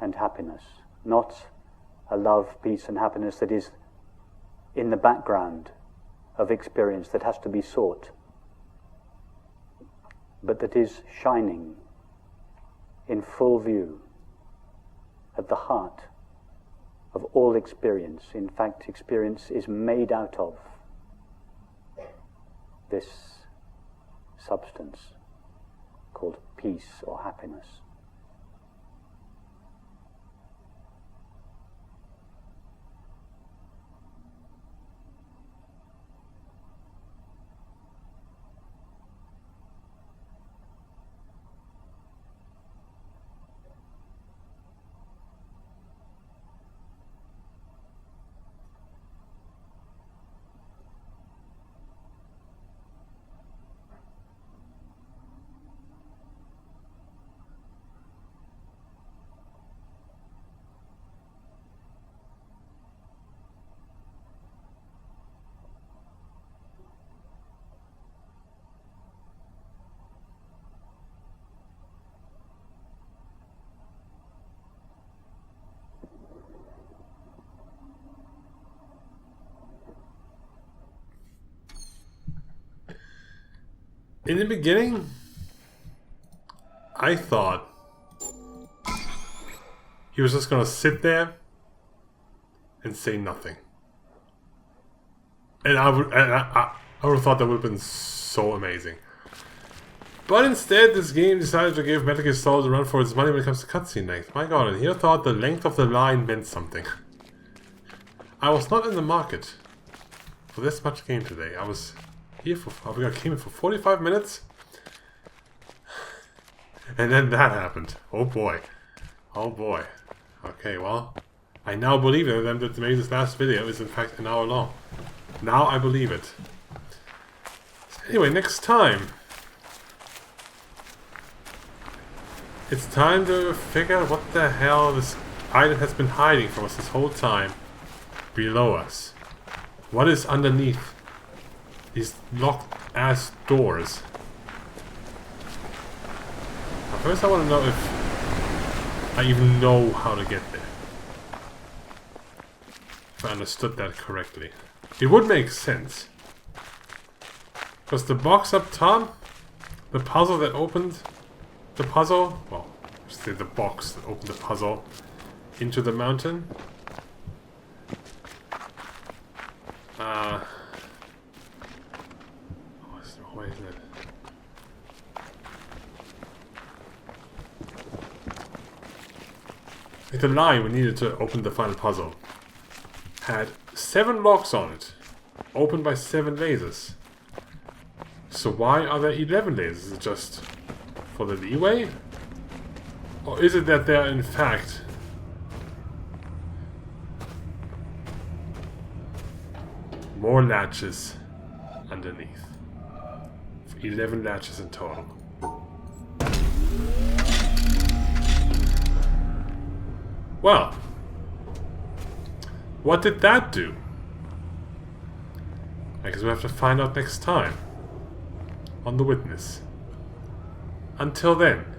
and happiness. Not a love, peace, and happiness that is in the background of experience that has to be sought, but that is shining in full view at the heart of all experience. In fact, experience is made out of this substance called peace or happiness. In the beginning, I thought he was just gonna sit there and say nothing. And I would have thought that would have been so amazing. But instead, this game decided to give Metal Gear Solid a run for its money when it comes to cutscene length. My god, and here I thought the length of the line meant something. I was not in the market for this much game today. I was here I came in for 45 minutes. And then that happened. Oh boy. Oh boy. Okay, well, I now believe in them that maybe this last video is in fact an hour long. Now I believe it. Anyway, next time, it's time to figure out what the hell this item has been hiding from us this whole time below us. What is underneath these locked ass doors? Now, first I want to know if I even know how to get there. If I understood that correctly. It would make sense. Because the box up top, the puzzle that opened the puzzle, well, say the box that opened the puzzle into the mountain. Why isn't it? Like the line we needed to open the final puzzle had 7 locks on it, opened by 7 lasers. So why are there 11 lasers? Is it just for the leeway? Or is it that there are in fact more latches underneath. 11 latches in total. Well, what did that do? I guess we'll have to find out next time on The Witness. Until then,